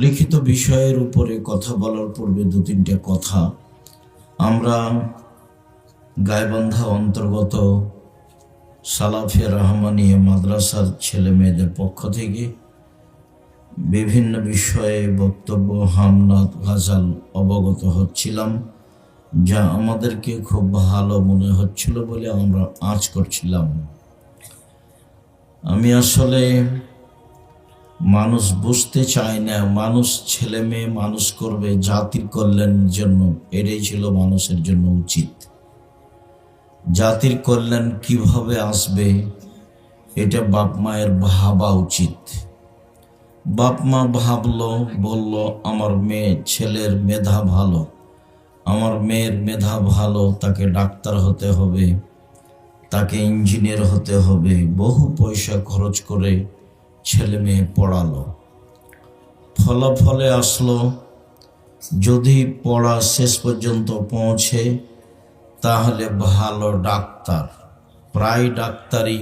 লিখিত বিষয়ের উপরে কথা বলার পূর্বে দু তিনটে কথা আমরা গাইবান্ধা অন্তর্গত সালাফে রহমানিয়া মাদ্রাসার ছেলে মেয়েদের পক্ষ থেকে বিভিন্ন বিষয়ে বক্তব্য, হামনাত, গাজাল অবগত হচ্ছিলাম, যা আমাদেরকে খুব ভালো মনে হচ্ছিল বলে আমরা আঁচ করছিলাম। আমি আসলে মানুষ বুঝতে চায় না, মানুষ ছেলে মেয়ে মানুষ করবে জাতির কল্যাণের জন্য, এটাই ছিল মানুষের জন্য উচিত। জাতির কল্যাণ কিভাবে আসবে এটা বাপ মায়ের ভাবা উচিত। বাপ মা ভাবলো, বলল আমার মেয়ে ছেলের মেধা ভালো, আমার মেয়ের মেধা ভালো, তাকে ডাক্তার হতে হবে, তাকে ইঞ্জিনিয়ার হতে হবে, বহু পয়সা খরচ করে ছেলে মেয়ে পড়ালো। ফলাফলে আসলো যদি পড়া শেষ পর্যন্ত পৌঁছে তাহলে ভালো ডাক্তার, প্রায় ডাক্তারই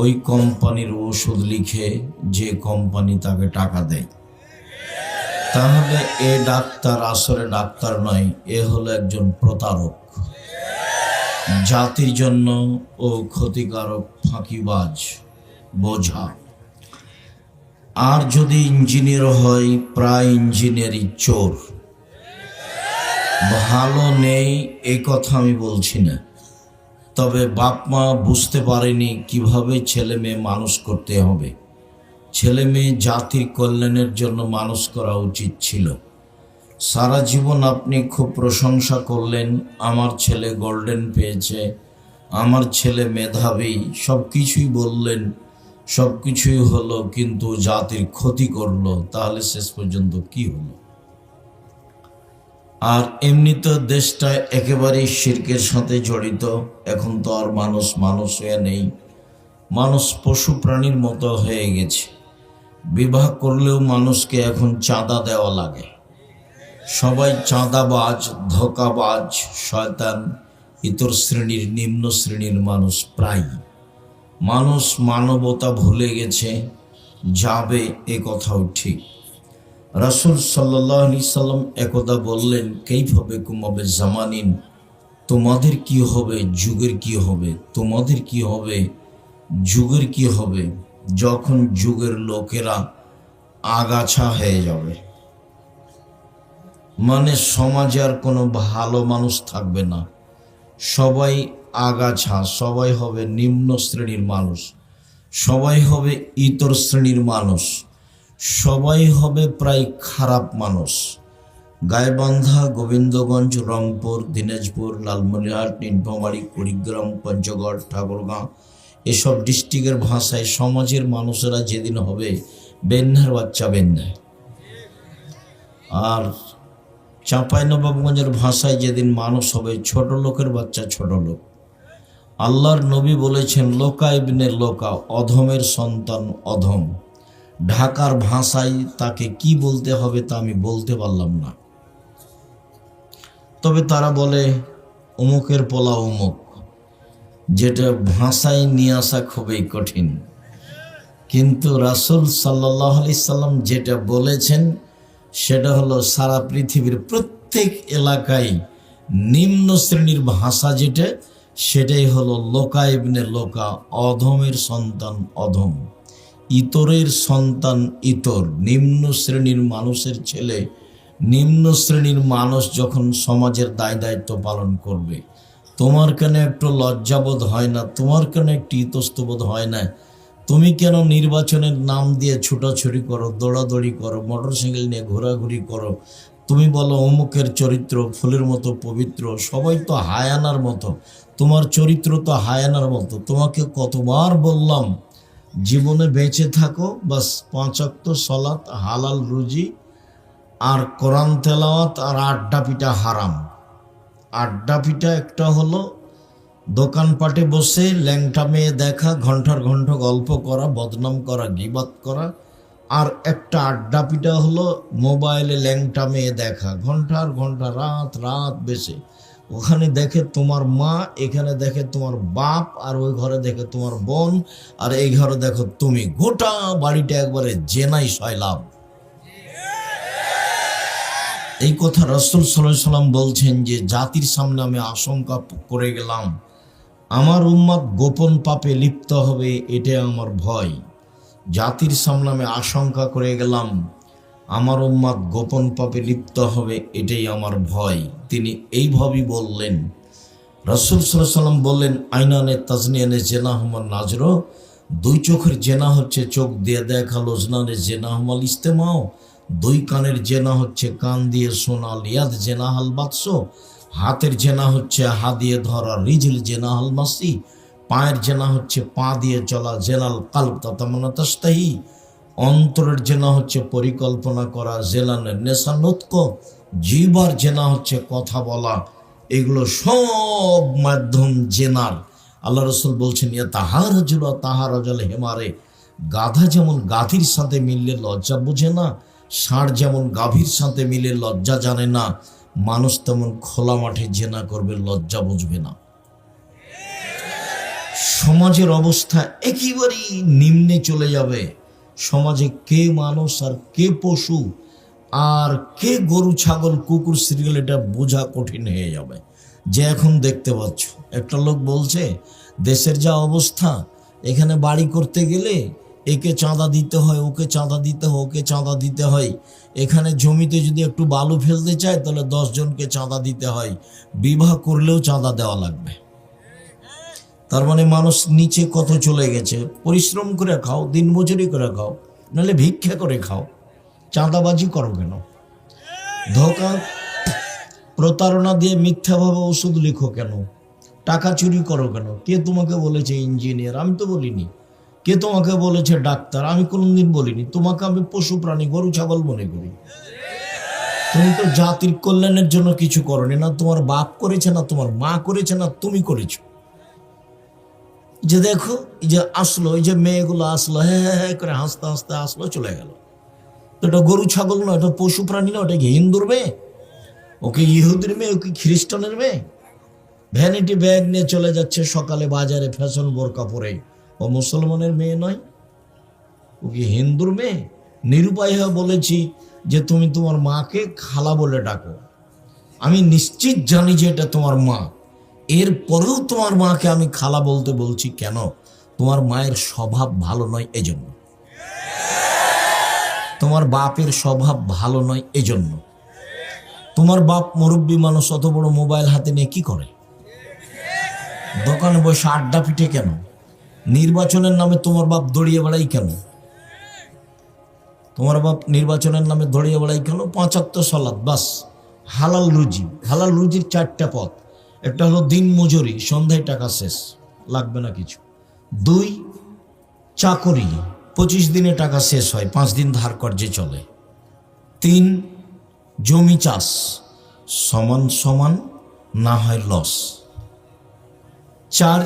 ওই কোম্পানির ওষুধ লিখে যে কোম্পানি তাকে টাকা দেয়। তাহলে এ ডাক্তার আসলে ডাক্তার নয়, এ হলো একজন প্রতারক, জাতির জন্য ও ক্ষতিকারক, ফাঁকিবাজ, বোঝা। আর যদি ইঞ্জিনিয়ার হয়, প্রায় ইঞ্জিনিয়ারই চোর। ভালো নেই এই কথা আমি বলছি না, তবে বাপ মা বুঝতে পারেনি কিভাবে ছেলে মেয়ে মানুষ করতে হবে। ছেলে মেয়ে জাতির কল্যাণের জন্য মানুষ করা উচিত ছিল। সারা জীবন আপনি খুব প্রশংসা করলেন, আমার ছেলে গোল্ডেন পেয়েছে, আমার ছেলে মেধাবী, সব কিছুই বললেন, সব কিছুই হলো, কিন্তু জাতির ক্ষতি করলো, তাহলে শেষ পর্যন্ত কি হলো? আর এমনি তো দেশটা একেবারেই শিরকের সাথে জড়িত। এখন তো আর মানুষ হয়ে নেই, মানুষ পশু প্রাণীর মতো হয়ে গেছে। বিবাহ করলেও মানুষকে এখন চাঁদা দেওয়া লাগে। সবাই চাঁদাবাজ, ধোঁকাবাজ, শয়তান, ইতর শ্রেণীর, নিম্ন শ্রেণীর মানুষ। প্রায় মানুষ মানবতা ভুলে গেছে, যাবে এ কথাও ঠিক। রাসূল সাল্লাল্লাহু আলাইহি সাল্লাম একদা বললেন, কাইফা বিকুম জামানিন, তোমাদের কি হবে, যুগের কি হবে, তোমাদের কি হবে, যুগের কি হবে, যখন যুগের লোকেরা আগাছা হয়ে যাবে। মানে সমাজে আর কোনো ভালো মানুষ থাকবে না, সবাই আগাছা, সবাই হবে নিম্ন শ্রেণীর মানুষ, সবাই হবে ইতর শ্রেণীর মানুষ, সবাই হবে প্রায় খারাপ মানুষ। গাইবান্ধা, গোবিন্দগঞ্জ, রংপুর, দিনাজপুর, লালমনিরহাট, নীলফামারী, কুড়িগ্রাম, পঞ্চগড়, ঠাকুরগাঁও, এসব ডিস্ট্রিক্টের ভাষায় সমাজের মানুষেরা যেদিন হবে বেন্যার বাচ্চা বেন্যা, আর চাঁপাইনবাবগঞ্জের ভাষায় যেদিন মানুষ হবে ছোট লোকের বাচ্চা ছোট লোক। আল্লাহর নবী বলেছেন, লোকা ইবনে লোকা, অধমের সন্তান অধম। ঢাকার ভাষায় তাকে কি বলতে হবে তা আমি বলতে পারলাম না, তবে তারা বলে অমুকের পোলা অমুক, যেটা ভাষায় নিয়ে আসা খুবই কঠিন। কিন্তু রাসূল সাল্লাল্লাহু আলাইহি সাল্লাম যেটা বলেছেন সেটা হলো সারা পৃথিবীর প্রত্যেক এলাকায় নিম্ন শ্রেণীর ভাষা যেটা, সেটাই হলো লোকা ইবনে লোকা, অধমের সন্তান অধম, ইতরের সন্তান ইতর। নিম্ন শ্রেণীর মানুষের ছেলে, নিম্ন শ্রেণীর মানুষ যখন সমাজের দায় দায়িত্ব পালন করবে, তোমার কেন একটু লজ্জাবোধ হয় না? তোমার কেন একটু ইতস্তবোধ হয় না? তুমি কেন নির্বাচনের নাম দিয়ে ছুটাছুটি করো, দৌড়াদৌড়ি করো, মোটরসাইকেল নিয়ে ঘোরাঘুরি করো? তুমি বলো অমুকের চরিত্র ফুলের মতো পবিত্র, সবাই তো হায়ানার মতো, তোমার চরিত্র তো হায়ানার মতো। তোমাকে কতবার বললাম জীবনে বেঁচে থাকো, বাস 5 ওয়াক্ত সালাত, হালাল রুজি, আর কোরআন তেলাওয়াত, আর আড্ডা পিটা হারাম। আড্ডা পিটা একটা হলো দোকানপাটে বসে ল্যাংটা মেয়ে দেখা, ঘন্টার ঘন্টা গল্প করা, বদনাম করা, গীবাত করা, আর একটা আড্ডা পিটা হলো মোবাইলে ল্যাংটা মেয়ে দেখা, ঘন্টার ঘন্টা রাত রাত বেশি। ওখানে দেখে তোমার মা, এখানে দেখে তোমার বাপ, আর ওই ঘরে দেখে তোমার বোন, আর এই ঘরে দেখো তুমি। গোটা বাড়িটা একবারে জেনাই সয়লাভ। এই কথা রাসূল সাল্লাল্লাহু আলাইহি সাল্লাম বলছেন যে জাতির সামনে আমি আশঙ্কা করে গেলাম আমার উম্মত গোপন পাপে লিপ্ত হবে, এটাই আমার ভয়। জাতির সামনে আমি আশঙ্কা করে গেলাম আমার উম্মত গোপন পাপে লিপ্ত হবে, এটাই আমার ভয়। তিনি এইভাবেই বললেন। রাসূল সাল্লাল্লাহু আলাইহি সাল্লাম বললেন, আইনানে তাজনিয়ানে জেনাহুমান নাজর, দুই চোখের জেনা হচ্ছে চোখ দিয়ে দেখা, লোজনানে জেনাহুমাল ইস্তেমাও, দুই কানের জেনা হচ্ছে কান দিয়ে শোনা, লিয়াদ জেনাহাল বাতস, হাতের জেনা হচ্ছে হাত দিয়ে ধরা, রিজল জেনাহাল মাসি, পায়ের জেনা হচ্ছে পা দিয়ে চলা, জেনাল কালব তাতামানা তাস্তাহি, অন্তরের জেনা হচ্ছে পরিকল্পনা করা, জেলানের নেশানোৎক, জিবার জেনা হচ্ছে কথা বলা। এগুলো সব মাধ্যম জেনার। আল্লাহ রসুল বলছেন, ইয়া তাহার জুলা তাহার জল হেমারে, গাধা যেমন গাভীর সাথে মিললে লজ্জা বুঝে না, ষাঁড় যেমন গাভীর সাথে মিলে লজ্জা জানে না, মানুষ তেমন খোলা মাঠে জেনা করবে, লজ্জা বুঝবে না। সমাজের অবস্থা একেবারেই নিম্নে চলে যাবে। সমাজে কে মানুষ আর কে পশু আর কে গরু ছাগল কুকুর সিরিয়াল, এটা বোঝা কঠিন হয়ে যাবে। যে এখন দেখতে পাচ্ছ, একটা লোক বলছে দেশের যা অবস্থা, এখানে বাড়ি করতে গেলে একে চাঁদা দিতে হয়, ওকে চাঁদা দিতে হয়, ওকে চাঁদা দিতে হয়। এখানে জমিতে যদি একটু বালু ফেলতে চায় তাহলে 10 জনকে চাঁদা দিতে হয়, বিবাহ করলেও চাঁদা দেওয়া লাগবে। তার মানে মানুষ নিচে কত চলে গেছে। পরিশ্রম করে খাও, দিনমজুরি করে খাও, নাহলে ভিক্ষা করে খাও, চাঁদাবাজি করো কেন? ধোঁকা প্রতারণা দিয়ে মিথ্যাভাবে ওষুধ লিখো কেন? টাকা চুরি করো কেন? কে তোমাকে বলেছে ইঞ্জিনিয়ার? আমি তো বলিনি। কে তোমাকে বলেছে ডাক্তার? আমি কোনোদিন বলিনি। তোমাকে আমি পশু প্রাণী, গরু ছাগল মনে করি। তুমি তো জাতির কল্যাণের জন্য কিছু করনি, না তোমার বাপ করেছে, না তোমার মা করেছে, না তুমি করেছো। যে দেখো, এই যে আসলো, এই যে মেয়েগুলো আসলো, হ্যাঁ হ্যাঁ করে হাসতে হাসতে আসলো, চলে গেল। তো এটা গরু ছাগল না, এটা পশু প্রাণী না, ওটা কি হিন্দুর মেয়ে? ওকে ইহুদির মেয়ে, ওকে খ্রিস্টানের মেয়ে? ভ্যানিটি ব্যাগ নিয়ে চলে যাচ্ছে সকালে বাজারে ফ্যাশন বোরকা পরে, ও মুসলমানের মেয়ে নয়, ও কি হিন্দুর মেয়ে? নিরুপায় হয়ে বলেছি যে তুমি তোমার মাকে খালা বলে ডাকো। আমি নিশ্চিত জানি যে এটা তোমার মা, এরপরেও তোমার মাকে আমি খালা বলতে বলছি কেন? তোমার মায়ের স্বভাব ভালো নয় এজন্য, তোমার বাপের স্বভাব ভালো নয় এজন্য। তোমার বাপ মুরব্বী মানুষ, অত বড় মোবাইল হাতে নিয়ে কি করে? দোকানে বসে আড্ডা পিটে কেন? নির্বাচনের নামে তোমার বাপ দড়িয়ে বেড়াই কেন? তোমার বাপ নির্বাচনের নামে দড়িয়ে বেড়াই কেন? 5 ওয়াক্ত সালাত, বাস। হালাল রুজি, হালাল রুজির 4টা পথ। একটা হলো দিন মজুরি, সন্ধ্যায় টাকা শেষ, লাগবে না কিছু। 2 চাকরি, 25 দিনে টাকা শেষ হয়, 5 দিন ধার কর্জে চলে। 3 জমি চাষ, সমান সমান না হয় লস। 4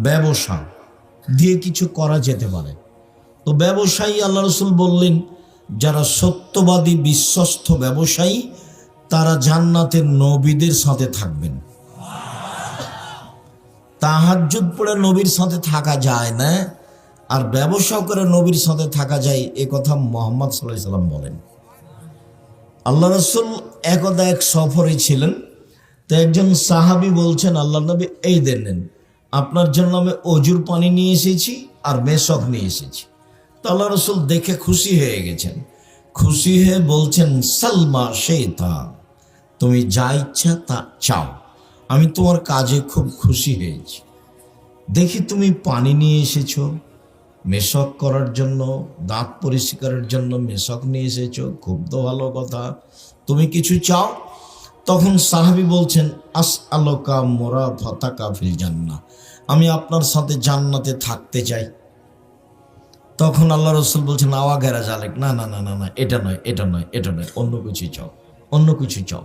ব্যবসা, দিয়ে কিছু করা যেতে পারে। তো ব্যবসায়ী, আল্লাহ রসুল বললেন যারা সত্যবাদী বিশ্বস্ত ব্যবসায়ী তারা জান্নাতের নবীদের সাথে থাকবেন। তাহাজ্জুদ পড়ে নবীর সাথে থাকা যায় না, আর ব্যবসা করে নবীর সাথে থাকা যায়, এ কথা মুহাম্মদ সাল্লাল্লাহু আলাইহি সাল্লাম বলেন। আল্লাহ রসুল একদা এক সফরে ছিলেন। তো একজন সাহাবী বলছেন, আল্লাহ নবী এই দেন, আপনার জন্য আমি অজুর পানি নিয়ে এসেছি আর মেশক নিয়ে এসেছি। তো আল্লাহ রসুল দেখে খুশি হয়ে গেছেন। খুশি হয়ে বলছেন, সালমা শেতা, তুমি যা ইচ্ছা তা চাও, আমি তোমার কাজে খুব খুশি হয়েছি। দেখি তুমি পানি নিয়ে এসেছো মেশক করার জন্য, দাঁত পরিষ্কারের জন্য মেশক নিয়ে এসেছো, খুব তো ভালো কথা। তুমি কিছু চাও? তখন সাহাবী বলছেন, আসআলুকা মুরাফাতাকা ফিল জান্নাহ, আমি আপনার সাথে জান্নাতে থাকতে চাই। তখন আল্লাহ রসুল বলছেন, আওয়া গেরা জালেক, না না না না না, এটা নয়, এটা নয়, এটা নয়, অন্য কিছু চাও, অন্য কিছু চাও।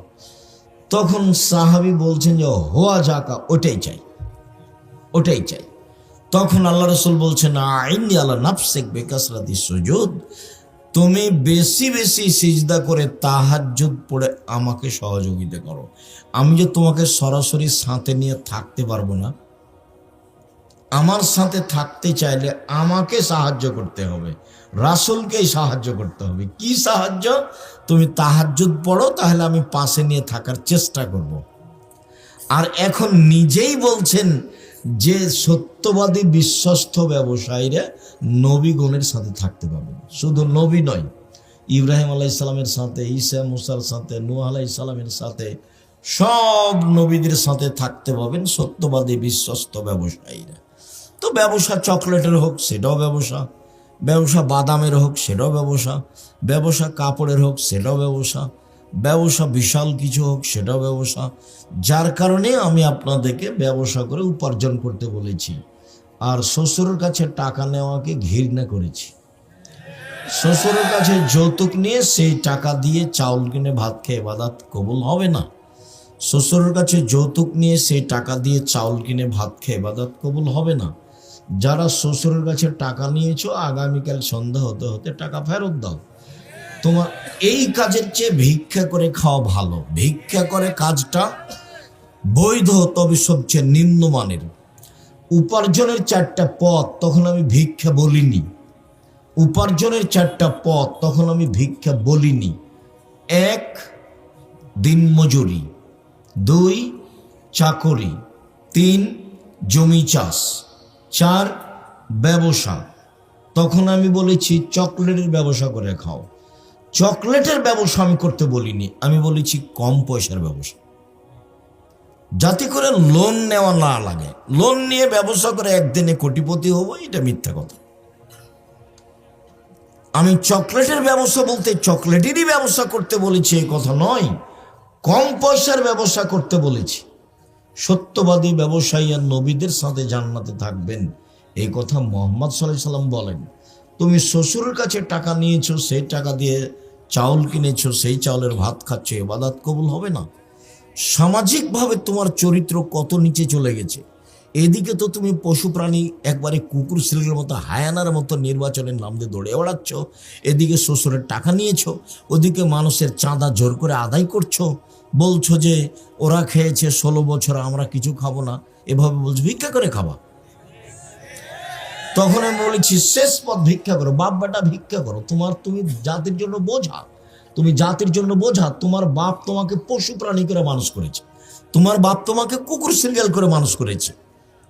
তখন সাহাবী বলছেন যে হোয়া জাকা, ওটাই চাই। ওটাই চাই। তখন আল্লাহ রাসূল বলছেন, আইনি আলা নাফসিক বিকাসরাতি সুজুদ, তুমি বেশি বেশি সিজদা করে তাহাজ্জুদ পড়ে আমাকে সহযোগিতা করো। আমি যে তোমাকে সরাসরি সাথে নিয়ে থাকতে পারবো না, আমার সাথে থাকতে চাইলে আমাকে সাহায্য করতে হবে, রাসূলকেই সাহায্য করতে হবে। কি সাহায্য? তুমি তাহাজ্জুদ পড়ো, তাহলে আমি পাশে নিয়ে থাকার চেষ্টা করব। আর এখন নিজেই বলছেন যে সত্যবাদী বিশ্বস্ত ব্যবসায়ীরা নবীগণের সাথে থাকতে পারবেন। শুধু নবী নয়, ইব্রাহিম আলাইহিস সালামের সাথে, ঈসা মুসার সাথে, নূহ আলাইহিস সালামের সাথে, সব নবীদের সাথে থাকতে পাবেন সত্যবাদী বিশ্বস্ত ব্যবসায়ীরা। তো ব্যবসা চকলেটের হোক সেটাও ব্যবসা, ব্যবসা বাদামের হোক সেটাও ব্যবসা, ব্যবসা কাপড়ের হোক সেটাও ব্যবসা, ব্যবসা বিশাল কিছু হোক সেটাও ব্যবসা। যার কারণে আমি আপনাদেরকে ব্যবসা করে উপার্জন করতে বলেছি। আর শ্বশুরের কাছে টাকা নেওয়াকে ঘৃণা করেছি। শ্বশুরের কাছে যৌতুক নিয়ে সেই টাকা দিয়ে চাউল কিনে ভাত খেয়ে ইবাদত কবুল হবে না। শ্বশুরের কাছে যৌতুক নিয়ে সেই টাকা দিয়ে চাউল কিনে ভাত খেয়ে ইবাদত কবুল হবে না। যারা শ্বশুরের কাছে টাকা নিয়েছো, আগামীকাল সন্ধ্যা হতে হতে টাকা ফেরত দাও। তোমার এই কাজের চেয়ে ভিক্ষা করে খাওয়া ভালো। ভিক্ষা করে কাজটা বৈধ, তবে সবচেয়ে নিম্নমানের। উপার্জনের 4টা পথ, তখন আমি ভিক্ষা বলিনি। উপার্জনের 4টা পথ, তখন আমি ভিক্ষা বলিনি। 1 দিনমজুরি, 2 চাকরি, 3 জমি চাষ, 4 ব্যবসা। তখন আমি বলেছি চকলেটের ব্যবসা করে খাও। চকলেটের ব্যবসা আমি করতে বলিনি, আমি বলেছি কম পয়সার ব্যবসা, যাতে করে লোন নেওয়া না লাগে। লোন নিয়ে ব্যবসা করে একদিনে কোটিপতি হবো, এটা মিথ্যা কথা। আমি চকলেটের ব্যবসা বলতে চকলেটেরই ব্যবসা করতে বলেছি এই কথা নয়, কম পয়সার ব্যবসা করতে বলেছি। সত্যবাদী ব্যবসায়ী আর নবীদের সাথে জান্নাতে থাকবেন, এই কথা মুহাম্মদ সাল্লাল্লাহু আলাইহি সাল্লাম বলেন। তুমি শ্বশুরের কাছে টাকা নিয়েছো, সেই টাকা দিয়ে চাউল কিনেছো, সেই চাউলের ভাত খাচ্ছ, ইবাদত কবুল হবে না। সামাজিকভাবে তোমার চরিত্র কত নিচে চলে গেছে। এদিকে তো তুমি পশু প্রাণী একবারে কুকুর শ্রীলের মতো, হায়ানার মতো নির্বাচনের নাম দিয়ে দৌড়ে বেড়াচ্ছ। এদিকে শ্বশুরের টাকা নিয়েছো, ওদিকে মানুষের চাঁদা জোর করে আদায় করছো। বলছো যে ওরা খেয়েছে 16 বছর, আমরা কিছু খাবো না, এভাবে বলছো ভিক্ষা করে খাবা। তখন আমি বলেছি শেষ পথ ভিক্ষা করো, বাপ বেটা ভিক্ষা করো। তুমি জাতির জন্য বোঝা, তুমি জাতির জন্য বোঝা। তোমার বাপ তোমাকে পশু প্রাণী করে মানুষ করেছে, তোমার বাপ তোমাকে কুকুর সিরিয়াল করে মানুষ করেছে।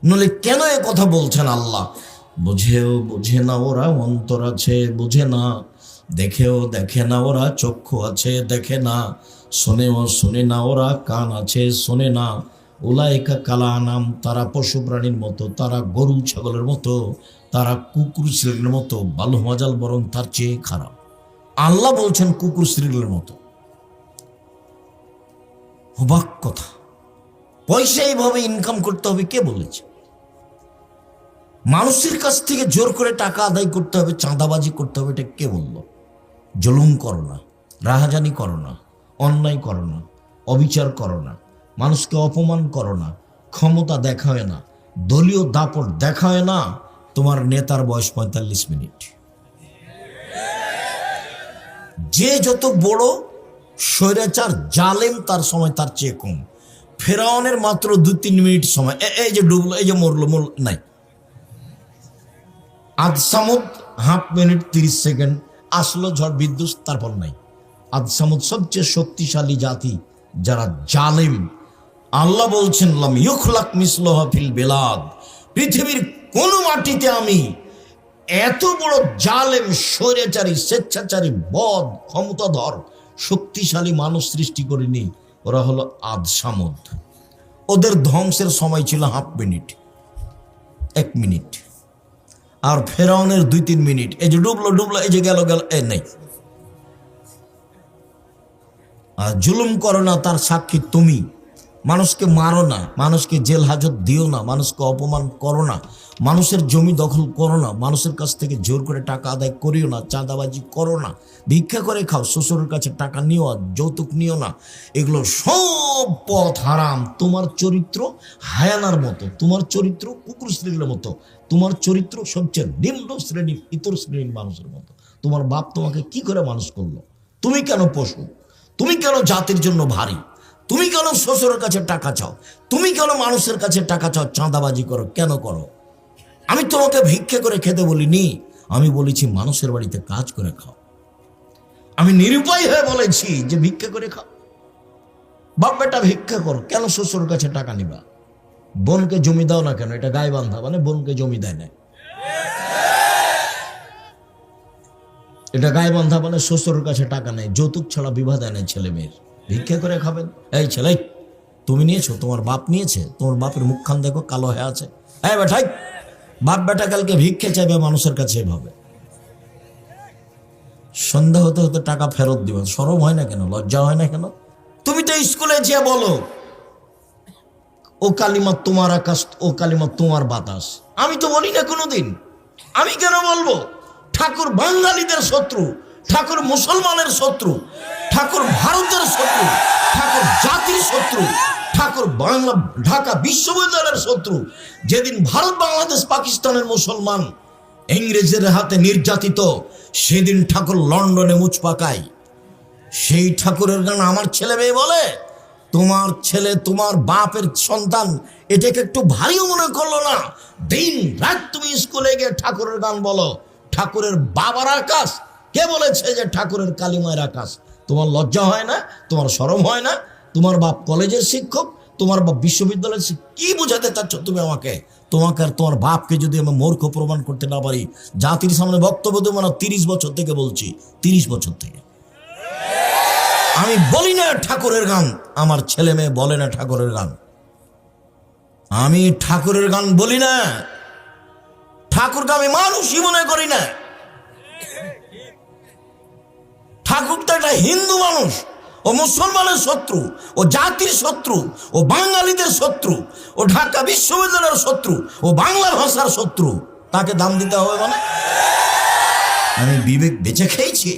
নলে কেন এ কথা বলছেন আল্লাহ? বুঝেও বুঝে না ওরা, অন্তর আছে বুঝে না, দেখেও দেখে না ওরা, চক্ষু আছে দেখে না, শোনেও শোনে না ওরা, কান আছে শোনে না। উলাইকা কালা নাম, তারা পশু প্রাণীর মতো, তারা গরু ছাগলের মতো, তারা কুকুর শ্রেণীর মতো, বালু মজাল বরং তার চেয়ে খারাপ। আল্লাহ বলছেন কুকুর শ্রেণীর মতো। অবাক কথা। পয়সা এইভাবে ইনকাম করতে হবে কে বলেছে? মানুষের কাছ থেকে জোর করে টাকা আদায় করতে হবে, চাঁদাবাজি করতে হবে, এটা কে বলল? জুলুম করো না, রাহাজানি করো না, অন্যায় করো না, অবিচার করো না, মানুষকে অপমান করো না, ক্ষমতা দেখায় না, দলীয় দাপট দেখায় না। তোমার নেতার বয়স 45 মিনিট। যে যত বড় স্বৈরাচার জালেম, তার সময় তার চেয়ে কম। ফেরাউনের মাত্র 2-3 মিনিট সময়, এই যে ডুবলো, এই যে মরলো নাই। আদ সামুদ হাফ মিনিট 30 সেকেন্ড, আসলো ঝড় বিদ্যুৎ, তারপর নাই। আদ সামুদ সবচেয়ে শক্তিশালী জাতি, যারা জালেম। আল্লাহ বলছেন লাম ইউখলাক মিসলুহা ফিল বিলাদ, পৃথিবীর কোন মাটিতে আমি এত বড় জালেম, স্বৈরাচারী, স্বেচ্ছাচারী, বদ, ক্ষমতাধর, শক্তিশালী মানুষ সৃষ্টি করিনি। ওরা হলো আদ সামুদ। ওদের ধ্বংসের সময় ছিল হাফ মিনিট, 1 মিনিট। আর ফেরাউনের 2-3 মিনিট। এই যে ডুবলো, এই যে গেল, এ নেই। আর জুলুম করো না, তার সাক্ষী তুমি। মানুষকে মারো না, মানুষকে জেল হাজত দিও না, মানুষকে অপমান করো না, মানুষের জমি দখল করো না, মানুষের কাছ থেকে জোর করে টাকা আদায় করিও না, চাঁদাবাজি করো না, ভিক্ষা করে খাও, শ্বশুরের কাছে টাকা নিও, যৌতুক নিও না। এগুলো সব পথ হারাম। তোমার চরিত্র হায়ানার মতো, তোমার চরিত্র কুকুর শ্রেণীর মতো, তোমার চরিত্র সবচেয়ে নিম্ন শ্রেণীর ইতর শ্রেণীর মানুষের মতো। তোমার বাপ তোমাকে কি করে মানুষ করলো? তুমি কেন পশু? তুমি কেন জাতির জন্য ভারী? তুমি কেন শ্বশুরের কাছে টাকা চাও? তুমি কেন মানুষের কাছে টাকা চাও? চাঁদাবাজি করো, কেন করো? আমি তোমাকে ভিক্ষা করে খেতে বলিনি, আমি বলেছি মানুষের বাড়িতে কাজ করে খাও। আমি নিরুপায় হয়ে বলেছি যে ভিক্ষা করে খাও। বাপ বেটা ভিক্ষা করো, কেন শ্বশুরের কাছে টাকা নিবা? বোনকে জমি দাও না কেন? এটা গায়ে বান্ধা, মানে বোনকে জমি দেয় না, এটা গায়ে বান্ধা, মানে শ্বশুরের কাছে টাকা নেই, যৌতুক ছাড়া বিবাহ দেয় না ছেলে মেয়ের। ভিক্ষা করে খাবেন? এই ছেলে, তুমি নিয়েছো? তোমার বাপ নিয়েছে? তোমার বাপের মুখখান দেখো কালো হয়ে আছে। হ্যাঁ বেঠাই, বাপ বেটা কালকে ভিক্ষে চাইবে মানুষের কাছে এভাবে। সন্ধ্যা হতে হতে টাকা ফেরত দিবে, শরম হয় না কেন? লজ্জা হয় না কেন? তুমি তো স্কুলে যে বলো ও কালিমা তোমার আকাশ, ও কালিমা তোমার বাতাস। আমি তো বলি না কোনোদিন। আমি কেন বলবো? ঠাকুর বাঙালিদের শত্রু, ঠাকুর মুসলমানের শত্রু, ঠাকুর ভারতের শত্রু, ঠাকুর জাতির শত্রু, ঠাকুর বাংলা ঢাকা বিশ্ববিদ্যালয়ের শত্রু। যেদিন ভারত বাংলাদেশ পাকিস্তানের মুসলমান ইংরেজের হাতে নির্যাতিত, সেদিন ঠাকুর লন্ডনে মুচ পাকায়। সেই ঠাকুরের গান আমার ছেলে মেয়ে বলে। তোমার ছেলে তোমার বাপের সন্তান, এটাকে একটু ভারীও মনে করলো না? দিন রাত তুমি স্কুলে গিয়ে ঠাকুরের গান বলো। ঠাকুরের বাবার আকাশ, কে বলেছে যে ঠাকুরের কালিমায়ের আকাশ? তোমার লজ্জা হয় না? তোমার শরম হয় না? তোমার বাপ কলেজের শিক্ষক, তোমার বাপ বিশ্ববিদ্যালয়ের শিক্ষক। কি বোঝাতে চাচ্ছ তুমি আমাকে? তোমাকে আর তোমার বাপকে যদি আমি মূর্খ প্রমাণ করতে না পারি, জাতির সামনে বক্তব্য দেবো না। 30 বছর থেকে বলছি, 30 বছর থেকে আমি বলি না ঠাকুরের গান, আমার ছেলে মেয়ে বলে না ঠাকুরের গান। আমি ঠাকুরের গান বলি না, ঠাকুরকে আমি মানুষই মনে করি না। ঠাকুর তো একটা হিন্দু মানুষ, ও মুসলমানের শত্রু, ও জাতির শত্রু, ও বাঙালিদের শত্রু, ও ঢাকা বিশ্ববিদ্যালয়ের শত্রু, ও বাংলা ভাষার শত্রু। তাকে দাম দিতে হবে মানে? আমি বিবেক বেঁচে খেয়েছি।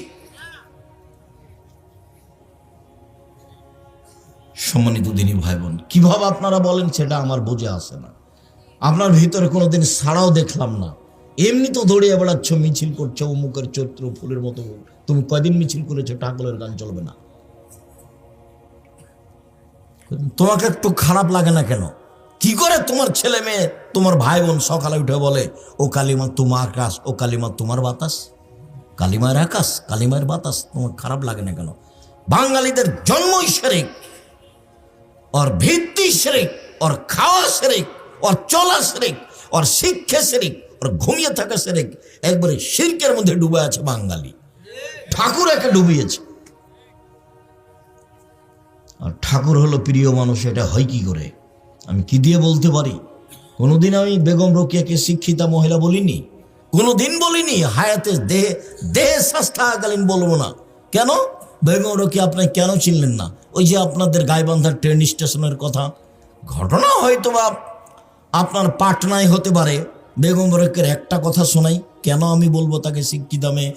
সম্মানিত দিনী ভাই বোন, কিভাবে আপনারা বলেন সেটা আমার বুঝে আসে না। আপনার ভিতরে কোনোদিন ছাড়াও দেখলাম না। এমনি তো দৌড়িয়ে বেড়াচ্ছ, মিছিল করছো, অমুকের চৈত্র ফুলের মতো। তুমি কয়দিন মিছিল করেছো? ঠাকুরের গান চলবে না? তোমাকে একটু খারাপ লাগে না কেন? কি করে তোমার ছেলে মেয়ে, তোমার ভাই বোন সকালে উঠে বলে ও কালিমা তোমার আকাশ, ও কালিমা তোমার বাতাস? কালিমার আকাশ, কালিমার বাতাস, তোমার খারাপ লাগে না কেন? বাঙালিদের জন্মই শিরক, और ভিত্তি শিরক, और খাওয়া শিরক, और চলা শিরক, और শিক্ষা শিরক, और ঘুমিয়ে থাকা শিরক। একবারে শিরকের মধ্যে ডুবে আছে বাঙালি। ঠাকুর একে ডুবিয়েছে। আর ঠাকুর হলো প্রিয় মানুষ, এটা হয় কি করে? আমি কি দিয়ে বলতে পারি? কোনোদিন আমি বেগম রোকেয়াকে শিক্ষিতা মহিলা বলিনি, কোনোদিন বলিনি। হায়াতে দেহে শ্বাস থাকাকালীন বলবো না। কেন? বেগম রোকেয়া আপনি কেন চিনলেন না? ওই যে আপনাদের গাইবান্ধার ট্রেন স্টেশনের কথা, ঘটনা হয়তো বা আপনার পাটনায় হতে পারে। বেগম রোকেয়ার একটা কথা শোনাই, কেন আমি বলবো তাকে শিক্ষিতা মেয়ে?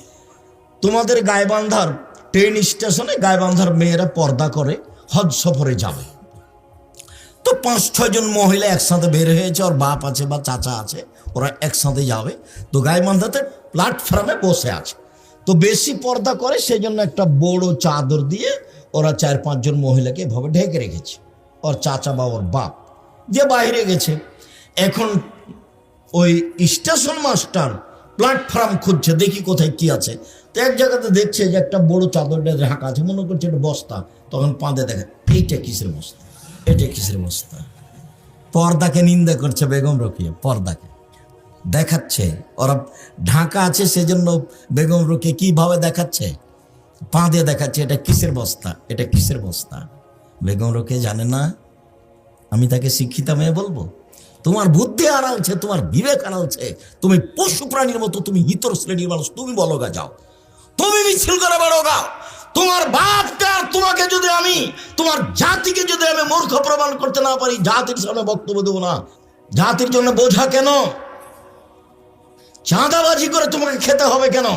তোমাদের গাইবান্ধার ট্রেন স্টেশনে গাইবান্ধার মেয়েরা পর্দা করে হজ সফরে যাবে। তো 5-6 জন মহিলা একসাথে বের হয়েছে, ওর বাপ আছে বা চাচা আছে, ওরা একসাথে যাবে। তো গাইবান্ধাতে প্ল্যাটফর্মে বসে আছে। তো বেশি পর্দা করে সেই জন্য একটা বড় চাদর দিয়ে ওরা 4-5 জন মহিলাকে এভাবে ঢেকে রেখেছে। ওর চাচা বা ওর বাপ যে বাইরে গেছে। এখন ওই স্টেশন মাস্টার প্ল্যাটফর্ম খুঁজছে, দেখি কোথায় কি আছে। তো এক জায়গাতে দেখছে যে একটা বড় চাদরটা ঢাকা আছে, মনে করছে এটা বস্তা। তখন পাঁদে দেখে, এইটা কিসের বস্তা, এটা কিসের বস্তা? পর্দাকে নিন্দা করছে বেগম রোকেয়া, পর্দাকে দেখাচ্ছে। ওরা ঢাকা আছে সেজন্য বেগম রোকেয়া কিভাবে দেখাচ্ছে? পাঁদে দেখাচ্ছে, এটা কিসের বস্তা, এটা কিসের বস্তা। বেগম রোকেয়া জানে না আমি তাকে শিক্ষিতা মেয়ে বলবো? তোমার বুদ্ধি হারালছে, তোমার বিবেক হারালছে। তুমি পশু প্রাণীর মতো, তুমি ইতর শ্রেণীর মানুষ। তুমি বলো গা, যাও তুমি মিছিল করে বেড়ো গা, তোমার বাপকে আর তোমাকে যদি আমি, তোমার জাতিকে যদি আমি মূর্খ প্রমাণ করতে না পারি, জাতির সামনে বক্তব্য দেবো না। জাতির জন্য বোঝা কেন? চাঁদাবাজি করে তোমাকে খেতে হবে কেন?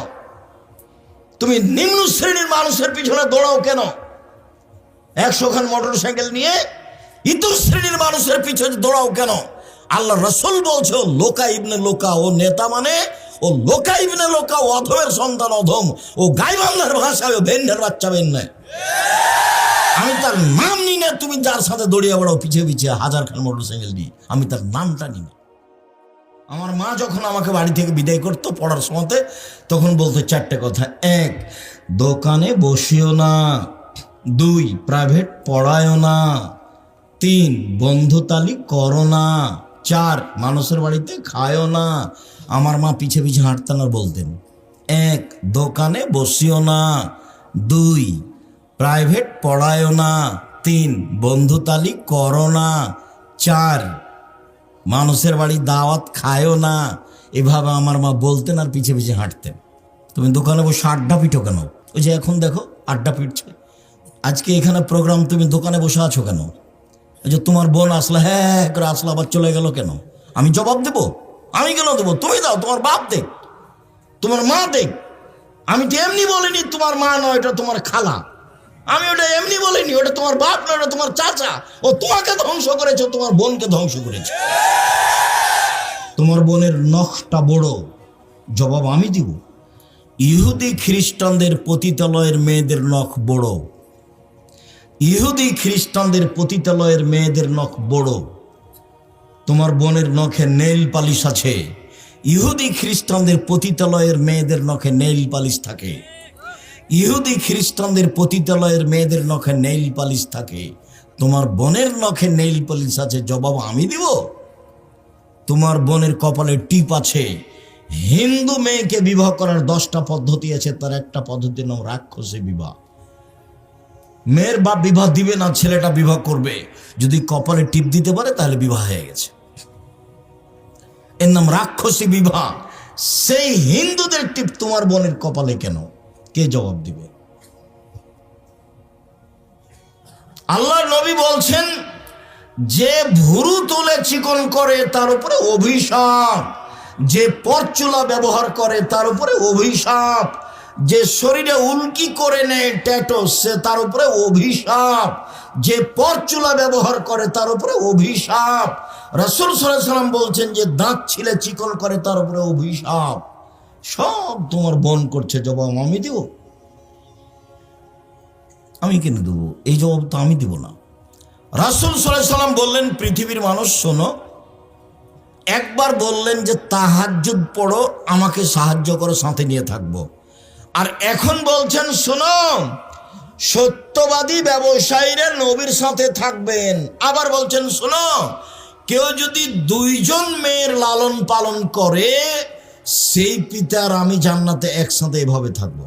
তুমি নিম্ন শ্রেণীর মানুষের পিছনে দৌড়াও কেন? 100 খান মোটর সাইকেল নিয়ে ইতর শ্রেণীর মানুষের পিছনে দৌড়াও কেন? আল্লাহ রাসূল বলছে, ও লোকা ইবনে লোকা, ও নেতা মানে ও লোকা ইবনে লোকা, ও অধমের সন্তান অধম, ও গাইবান্ধার ভাষায় ও ভেন্ডের বাচ্চা ভেন্ডে। আমি তার নাম নিই না, তুমি যার সাথে দৌড়িয়ে বেড়াও পিছিয়ে পিছিয়ে 1000 খান মোটর সাইকেল নিয়ে, আমি তার নামটা নিই না। আমার মা যখন আমাকে বাড়ি থেকে বিদায় করতো পড়ার সময়তে, তখন বলতো 4টে কথা। 1, দোকানে বসিও না। 2, প্রাইভেট পড়ায়ও না। 3, বন্ধুতালি করো না। 4, মানুষের বাড়িতে খায়ও না। আমার মা পিছে পিছে হাঁটতেন আর বলতেন, 1, দোকানে বসিও না। 2, প্রাইভেট পড়ায়ও না। 3, বন্ধুতালি করো না। 4, মানুষের বাড়ি দাওয়াত খায়ও না। এভাবে আমার মা বলতেন আর পিছে পিছে হাঁটতেন। তুমি দোকানে বসে আড্ডা পিটো কেন? ওই যে এখন দেখো আড্ডা পিটছে। আজকে এখানে প্রোগ্রাম, তুমি দোকানে বসে আছো কেন? ওই যে তোমার বোন আসলো, হ্যাঁ করে আসলো, আবার চলে গেল কেন? আমি জবাব দেব? আমি কেন দেবো? তুমি দাও, তোমার বাপ দেখ, তোমার মা দেখ। আমি তো এমনি বলিনি তোমার মা নয়, এটা তোমার খালা। আমি ওটা এমনি বলিনি, ওটা তোমার বাপ নয়, ওটা তোমার চাচা। ও তোমাকে ধ্বংস করেছে, তোমার বোনকে ধ্বংস করেছে। তোমার বোনের নখটা বড়, জবাব আমি দিব। ইহুদি খ্রিস্টানদের পতিতালয়ের মেয়েদের নখ বড়। ইহুদি খ্রিস্টানদের পতিতালয়ের মেয়েদের নখ বড়। তোমার বোনের নখে নেইল পালিশ আছে। ইহুদি খ্রিস্টানদের পতিতালয়ের মেয়েদের নখে নেইল পালিশ থাকে। ইহুদি খ্রিস্টানদের পতিতালয়ের মেয়েদের নখে নেইল পালিশ থাকে। তোমার বোনের নখে নেইল পালিশ আছে, জবাব আমি দিব। তোমার বোনের কপালে টিপ আছে। হিন্দু মেয়েকে বিবাহ করার 10টা পদ্ধতি আছে, তার একটা পদ্ধতির নাম রাক্ষসী বিবাহ। মেয়ের বাপ বিবাহ দিবে না, ছেলেটা বিবাহ করবে। যদি কপালে টিপ দিতে পারে তাহলে বিবাহ হয়ে গেছে। এর নাম রাক্ষসী বিবাহ। সেই হিন্দুদের টিপ তোমার বোনের কপালে কেন? কে জবাব দিবে? আল্লাহর নবী বলছেন, যে ভুরু তুলে চিকন করে তার উপরে অভিশাপ, যে পরচুলা ব্যবহার করে তার উপরে অভিশাপ, যে শরীরে উল্কি করে নেয় ট্যাটু, সে তার উপরে অভিশাপ, যে পরচুলা ব্যবহার করে তার উপরে অভিশাপ। রাসূল সাল্লাল্লাহু আলাইহি ওয়াসাল্লাম বলছেন, যে দাঁত ছিলে চিকন করে তার উপরে অভিশাপ। সব তোমার বোন করছে, জবাব আমি দেব? আমি কেন দেবো? এই জবাব তো আমি দিব না। রাসূল সাল্লাল্লাহু আলাইহি ওয়াসাল্লাম বললেন, পৃথিবীর মানুষ শোনো, একবার বললেন যে তাহাজ্জুদ পড়ো, আমাকে সাহায্য করো, সাথে নিয়ে থাকবো। আর এখন বলছেন, শোনো, সত্যবাদী ব্যবসায়ীরা নবীর সাথে থাকবেন। আবার বলছেন, শোনো, কেউ যদি 2 জন মেয়ের লালন পালন করে, সেই পিতার আমি জান্নাতে একসাথে এভাবে থাকবো।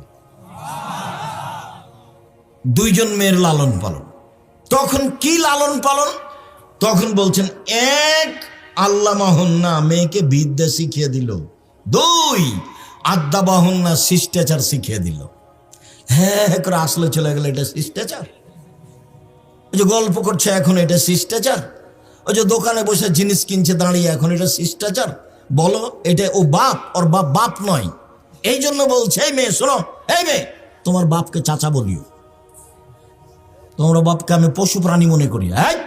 2 জন মেয়ের লালন পালন। তখন কি লালন পালন? তখন বলছেন, 1, আল্লামাহুন্না, মেয়েকে বিদ্যা শিখিয়ে দিল। 2, আদ্দাবাহুন্না, শিষ্টাচার শিখিয়ে দিল। হ্যাঁ করে আসলে চলে গেল, এটা শিষ্টাচার? ওই যে গল্প করছে এখন, এটা শিষ্টাচার? ওই যে দোকানে বসে জিনিস কিনছে দাঁড়িয়ে, এখন এটা শিষ্টাচার? বলো, এটা ও বাপ, ওর বাপ বাপ নয়। এই জন্য বলছে, এই মেয়ে শোনো, এই মেয়ে, তোমার বাপকে চাচা বলিও। তোমার বাপকে আমি পশু প্রাণী মনে করি। হ্যাঁ,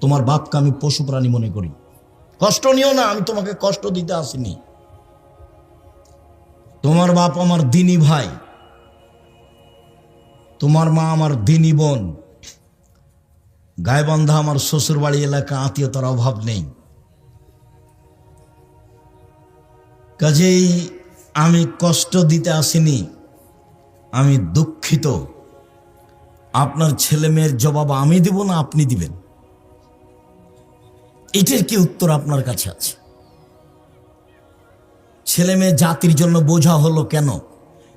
তোমার বাপকে আমি পশু প্রাণী মনে করি। কষ্ট নিও না, আমি তোমাকে কষ্ট দিতে আসিনি। তোমার বাপ আমার দিনী ভাই, তোমার মা আমার দিনী বোন। গাইবান্ধা আমার শ্বশুর বাড়ি এলাকা, আত্মীয়তার অভাব নেই। কাজেই আমি কষ্ট দিতে আসিনি, আমি দুঃখিত। আপনার ছেলে মেয়ের জবাব আমি দিব না আপনি দিবেন? এটার কি উত্তর আপনার কাছে আছে? ছেলে মেয়ে জাতির জন্য বোঝা হলো কেন?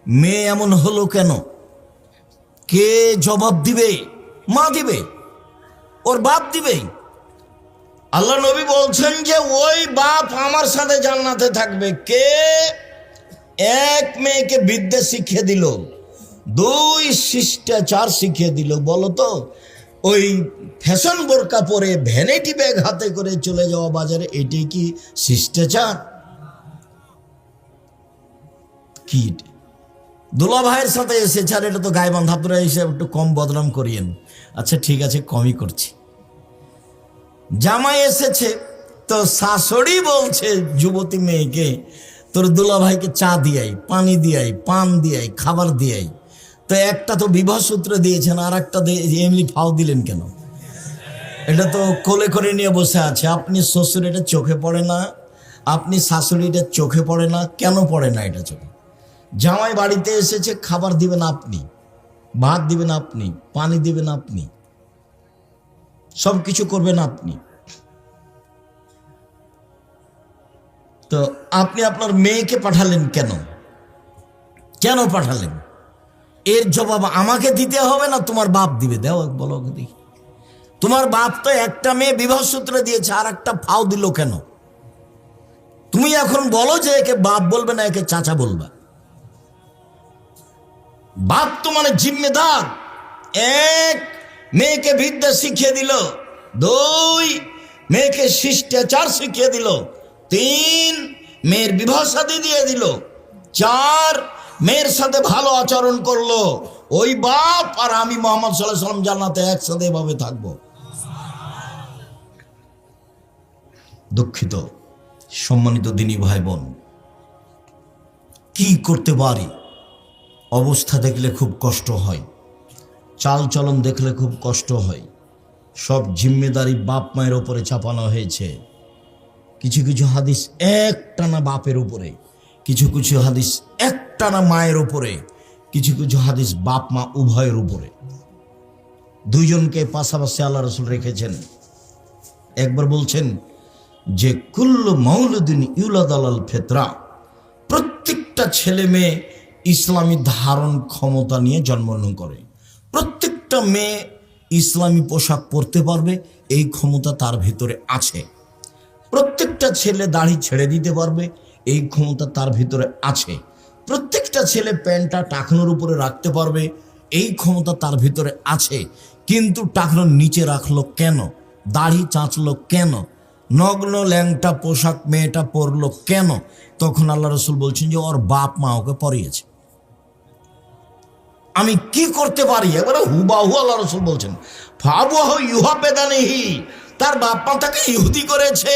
মেয়ে এমন হলো কেন? কে জবাব দিবে? মা দিবে, ওর বাপ দিবে। আল্লাহ নবী বলছেন যে ওই বাপ আমার সাথে জান্নাতে থাকবে। কে? 1 মেয়েকে বিদ্যা শিখিয়ে দিল, দুই শিষ্টাচার শিখিয়ে দিল। বলো তো, ওই ফ্যাশন বোরকা পরে ভ্যানিটি ব্যাগ হাতে করে চলে যাওয়া বাজারে, এটাই কি শিষ্টাচার? কি দুলা ভাইয়ের সাথে এসেছে, আর এটা তো গায়ে বান্ধা, আপনারা এসে একটু কম বদনাম করিয়েন। আচ্ছা ঠিক আছে, কমই করছি। জামাই এসেছে তো শাশুড়ি বলছে যুবতী মেয়েকে, তোর দুলা ভাইকে চা দিয়াই, পানি দিয়াই, পান দিয়াই, খাবার দিয়াই। তো একটা তো বিবাহ সূত্র দিয়েছেন, আর একটা এমনি ফাও দিলেন কেন? এটা তো কোলে করে নিয়ে বসে আছে। আপনি শ্বশুর, এটা চোখে পড়ে না? আপনি শাশুড়ি, এটা চোখে পড়ে না? কেন পড়ে না এটা চোখে? জামাই বাড়িতে এসেছে, খাবার দিবেন আপনি, ভাত দিবেন আপনি, পানি দিবেন আপনি, সব কিছু করবেন আপনি। তো আপনি আপনার মেয়েকে পাঠালেন কেন? কেন পাঠালেন? এর জবাব আমাকে দিতে হবে না তোমার বাপ দিবে? দেও, বলো দেখি। তোমার বাপ তো একটা মেয়ে বিবাহ সূত্রে দিয়েছে, আর একটা ফাও দিল কেন? তুমি এখন বলো যে একে বাপ বলবে না, একে চাচা বলবা। বাপ তো মানে জিম্মেদার। এক, মেয়েকে বিদ্যা শিখিয়ে দিল। দুই, মেয়েকে শিষ্টাচার শিখিয়ে দিল। তিন, মেয়ের বিবাহ শাদী দিয়ে দিল। চার, মেয়ের সাথে ভালো আচরণ করলো। ওই বাপ আর আমি মুহাম্মদ সাল্লাল্লাহু আলাইহি ওয়াসাল্লাম জান্নাতে একসাথে এভাবে থাকবো। দুঃখিত সম্মানিত দিনী ভাই বোন, কি করতে পারি? অবস্থা দেখলে খুব কষ্ট হয়, চাল চলন দেখলে খুব কষ্ট হয়। সব জিম্মেদারি বাপ মায়ের উপরে চাপানো হয়েছে। কিছু কিছু হাদিস একটানা বাপের উপরে, কিছু কিছু হাদিস একটানা মায়ের উপরে, কিছু কিছু হাদিস বাপ মা উভয়ের উপরে। দুইজনকে পাশাপাশি আল্লাহ রাসূল রেখেছেন। একবার বলছেন যে কুল্লু মাউলুদিন ইউলাদ আলাল ফিতরা, প্রত্যেকটা ছেলে মেয়ে ইসলামী ধারণ ক্ষমতা নিয়ে জন্মগ্রহণ করে। প্রত্যেকটা মেয়ে ইসলামী পোশাক পরতে পারবে, এই ক্ষমতা তার ভিতরে আছে। প্রত্যেকটা ছেলে দাড়ি ছেড়ে দিতে পারবে, এই ক্ষমতা তার ভিতরে আছে। প্রত্যেকটা ছেলে প্যান্টটা টাকনোর উপরে রাখতে পারবে, এই ক্ষমতা তার ভিতরে আছে। কিন্তু টাকনোর নিচে রাখলো কেন? দাড়ি চাঁচলো কেন? নগ্ন ল্যাংটা পোশাক মেয়েটা পরলো কেন? তখন আল্লাহ রাসূল বলছেন যে ওর বাপ মা ওকে পরিয়েছে। আমি কি করতে পারি? এবারে হুবাহু আল্লাহ রাসূল বলছেন ফাবুহু ইউহাবেদানিহি, তার বাপ মা তাকে ইহুদি করেছে।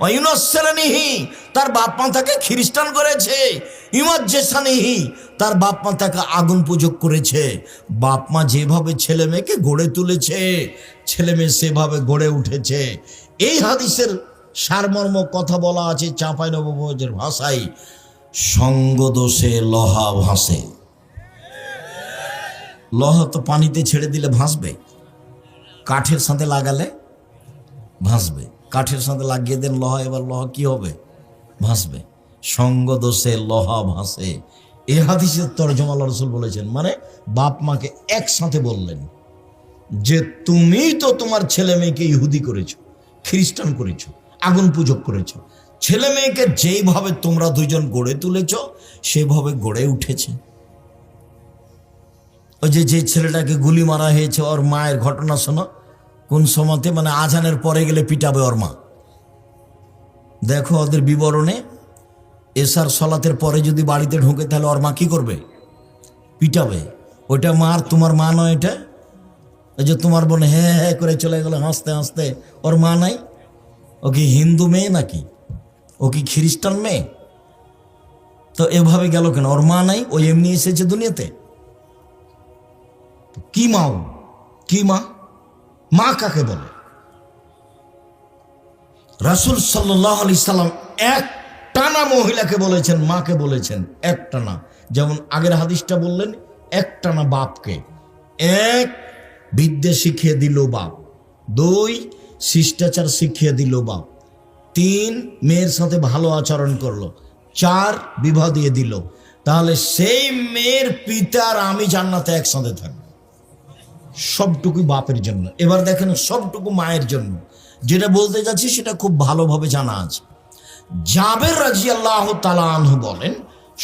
ওয়ায়ুনাসসারানিহি, তার বাপ মা তাকে খ্রিস্টান করেছে। ইমাজ্জেসানিহি, তার বাপ মা তাকে আগুন পূজক করেছে। বাপ মা যেভাবে ছেলে মেয়েকে গড়ে তুলেছে, ছেলে মেয়ে সেভাবে গড়ে উঠেছে। এই হাদিসের সারমর্ম কথা বলা আছে চাঁপাইনবাবগঞ্জের ভাষায়, সঙ্গ দোষে লোহা ভাসে। লোহা তো পানিতে ছেড়ে দিলে ভাসবে, কাঠের সাথে লাগালে ভাসবে। কাঠের সাথে লাগিয়ে দেন লোহা, এবার লোহা কি হবে? ভাসবে। সঙ্গ দোষে লোহা ভাসে, এ হাদিসের তরজমা আল্লাহ রাসূল বলেছেন। মানে বাপ মাকে একসাথে বললেন যে তুমি তো তোমার ছেলে মেয়েকে ইহুদি করেছো, খ্রিস্টান করেছো, আগুন পূজক করেছো। ছেলে মেয়েকে যেইভাবে তোমরা দুইজন গড়ে তুলেছ, সেভাবে গড়ে উঠেছে। ওই যে ছেলেটাকে গুলি মারা হয়েছে, ওর মায়ের ঘটনা শোনো। কোন সময়তে, মানে আজানের পরে গেলে পিটাবে ওর মা। দেখো ওদের বিবরণে, এশার সলাতের পরে যদি বাড়িতে ঢুকে, তাহলে ওর মা কি করবে? পিটাবে। ওইটা মার, তোমার মা নয় এটা। ওই যে তোমার বোন হ্যাঁ হ্যাঁ করে চলে গেল হাসতে হাসতে, ওর মা নাই? ও কি হিন্দু মেয়ে নাকি? ও কি খ্রিস্টান মেয়ে? তো এভাবে গেল কেন? ওর মা নাই, ও এমনি এসেছে দুনিয়াতে। কি মা? কি মা? মা কাকে বলে? রাসূল সাল্লাল্লাহু আলাইহি সাল্লাম এক টানা মহিলাকে বলেছেন, মাকে বলেছেন এক টানা। যেমন আগের হাদিসটা বললেন, এক টানা বাপকে। এক, বিদ্যা শিখিয়ে দিল বাপ। দুই, শিষ্টাচার শিখিয়ে দিল বাপ। তিন, মেয়ের সাথে ভালো আচরণ করলো। চার, বিবাহ দিয়ে দিল। তাহলে সেই মেয়ের পিতা আর আমি জান্নাতে একসাথে থাকবো। সবটুকু বাপের জন্য। এবার দেখেন সবটুকু মায়ের জন্য। যেটা বলতে যাচ্ছি সেটা খুব ভালোভাবে জানা আছে। জাবের রাদিয়াল্লাহু তাআলা আনহু বলেন,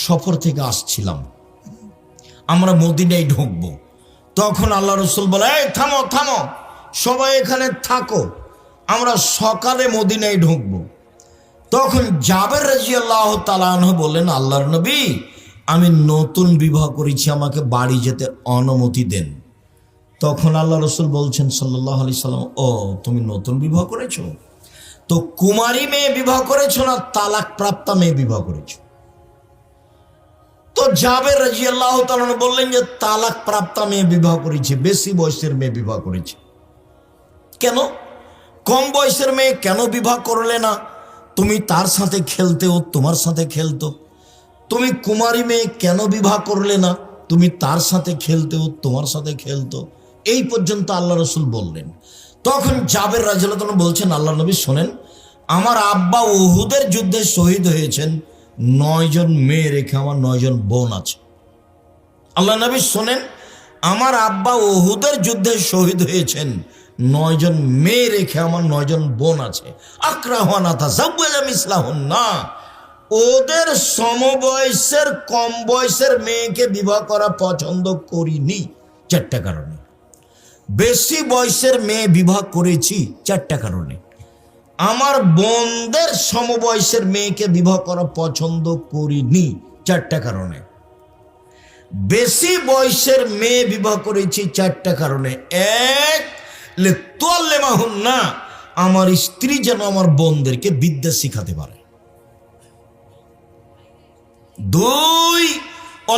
সফর থেকে আসছিলাম, আমরা মদিনায় ঢুকবো। তখন আল্লাহ রসুল বলে, এই থামো থামো, সবাই এখানে থাকো, আমরা সকালে মদিনায় ঢুকবো। তখন জাবের রাদিয়াল্লাহু তাআলা আনহু বললেন, আল্লাহর নবী, আমি নতুন বিবাহ করেছি, আমাকে বাড়ি যেতে অনুমতি দেন। তখন আল্লাহ রসুল বলছেন সাল্লাল্লাহু আলাইহি সাল্লাম, ও তুমি নতুন বিবাহ করেছো, তো কুমারী মেয়ে বিবাহ করেছো না তালাক প্রাপ্তা মেয়ে বিবাহ করেছো? তো জাবের রাদিয়াল্লাহু তাআলা বললেন যে তালাক প্রাপ্তা মেয়ে বিবাহ করেছি, বেশি বয়সের মেয়ে বিবাহ করেছি। কেন কম বয়সের মেয়ে কেন বিবাহ করলে না? তুমি তার সাথে খেলতে, ও তোমার সাথে খেলতো। তুমি কুমারী মেয়ে কেন বিবাহ করলে না? তুমি তার সাথে খেলতে, ও তোমার সাথে খেলতো। এই পর্যন্ত আল্লাহ রসুল বললেন। তখন জাবের রাদিয়াল্লাহু তাআলা বলছেন, আল্লাহ নবী শোনেন, আমার আব্বা উহুদের যুদ্ধে শহীদ হয়েছেন, 9 জন মেয়ে রেখে আমার 9 জন বোন আছে। আল্লাহ নবী শোনেন, আমার আব্বা উহুদের যুদ্ধে শহীদ হয়েছেন, 9 জন মেয়ে রেখে আমার 9 জন বোন আছে। আকরাহুনা তাযাওয়াজা মিসলাহুন্না, ওদের সমবয়সের কম বয়সের মেয়েকে বিবাহ করা পছন্দ করিনি 4টা কারণে। বেশি বয়সের মেয়ে বিবাহ করেছি 4টা কারণে। আমার বোনদের সমবয়সের মেয়েকে বিবাহ করা পছন্দ করিনি 4টা কারণে। বেশি বয়সের মেয়ে বিবাহ করেছি 4টা কারণে। এক, লিতুআল্লিমাহুন্না, আমার স্ত্রী যেন আমার বোনদেরকে বিদ্যা শিখাতে পারে। 2,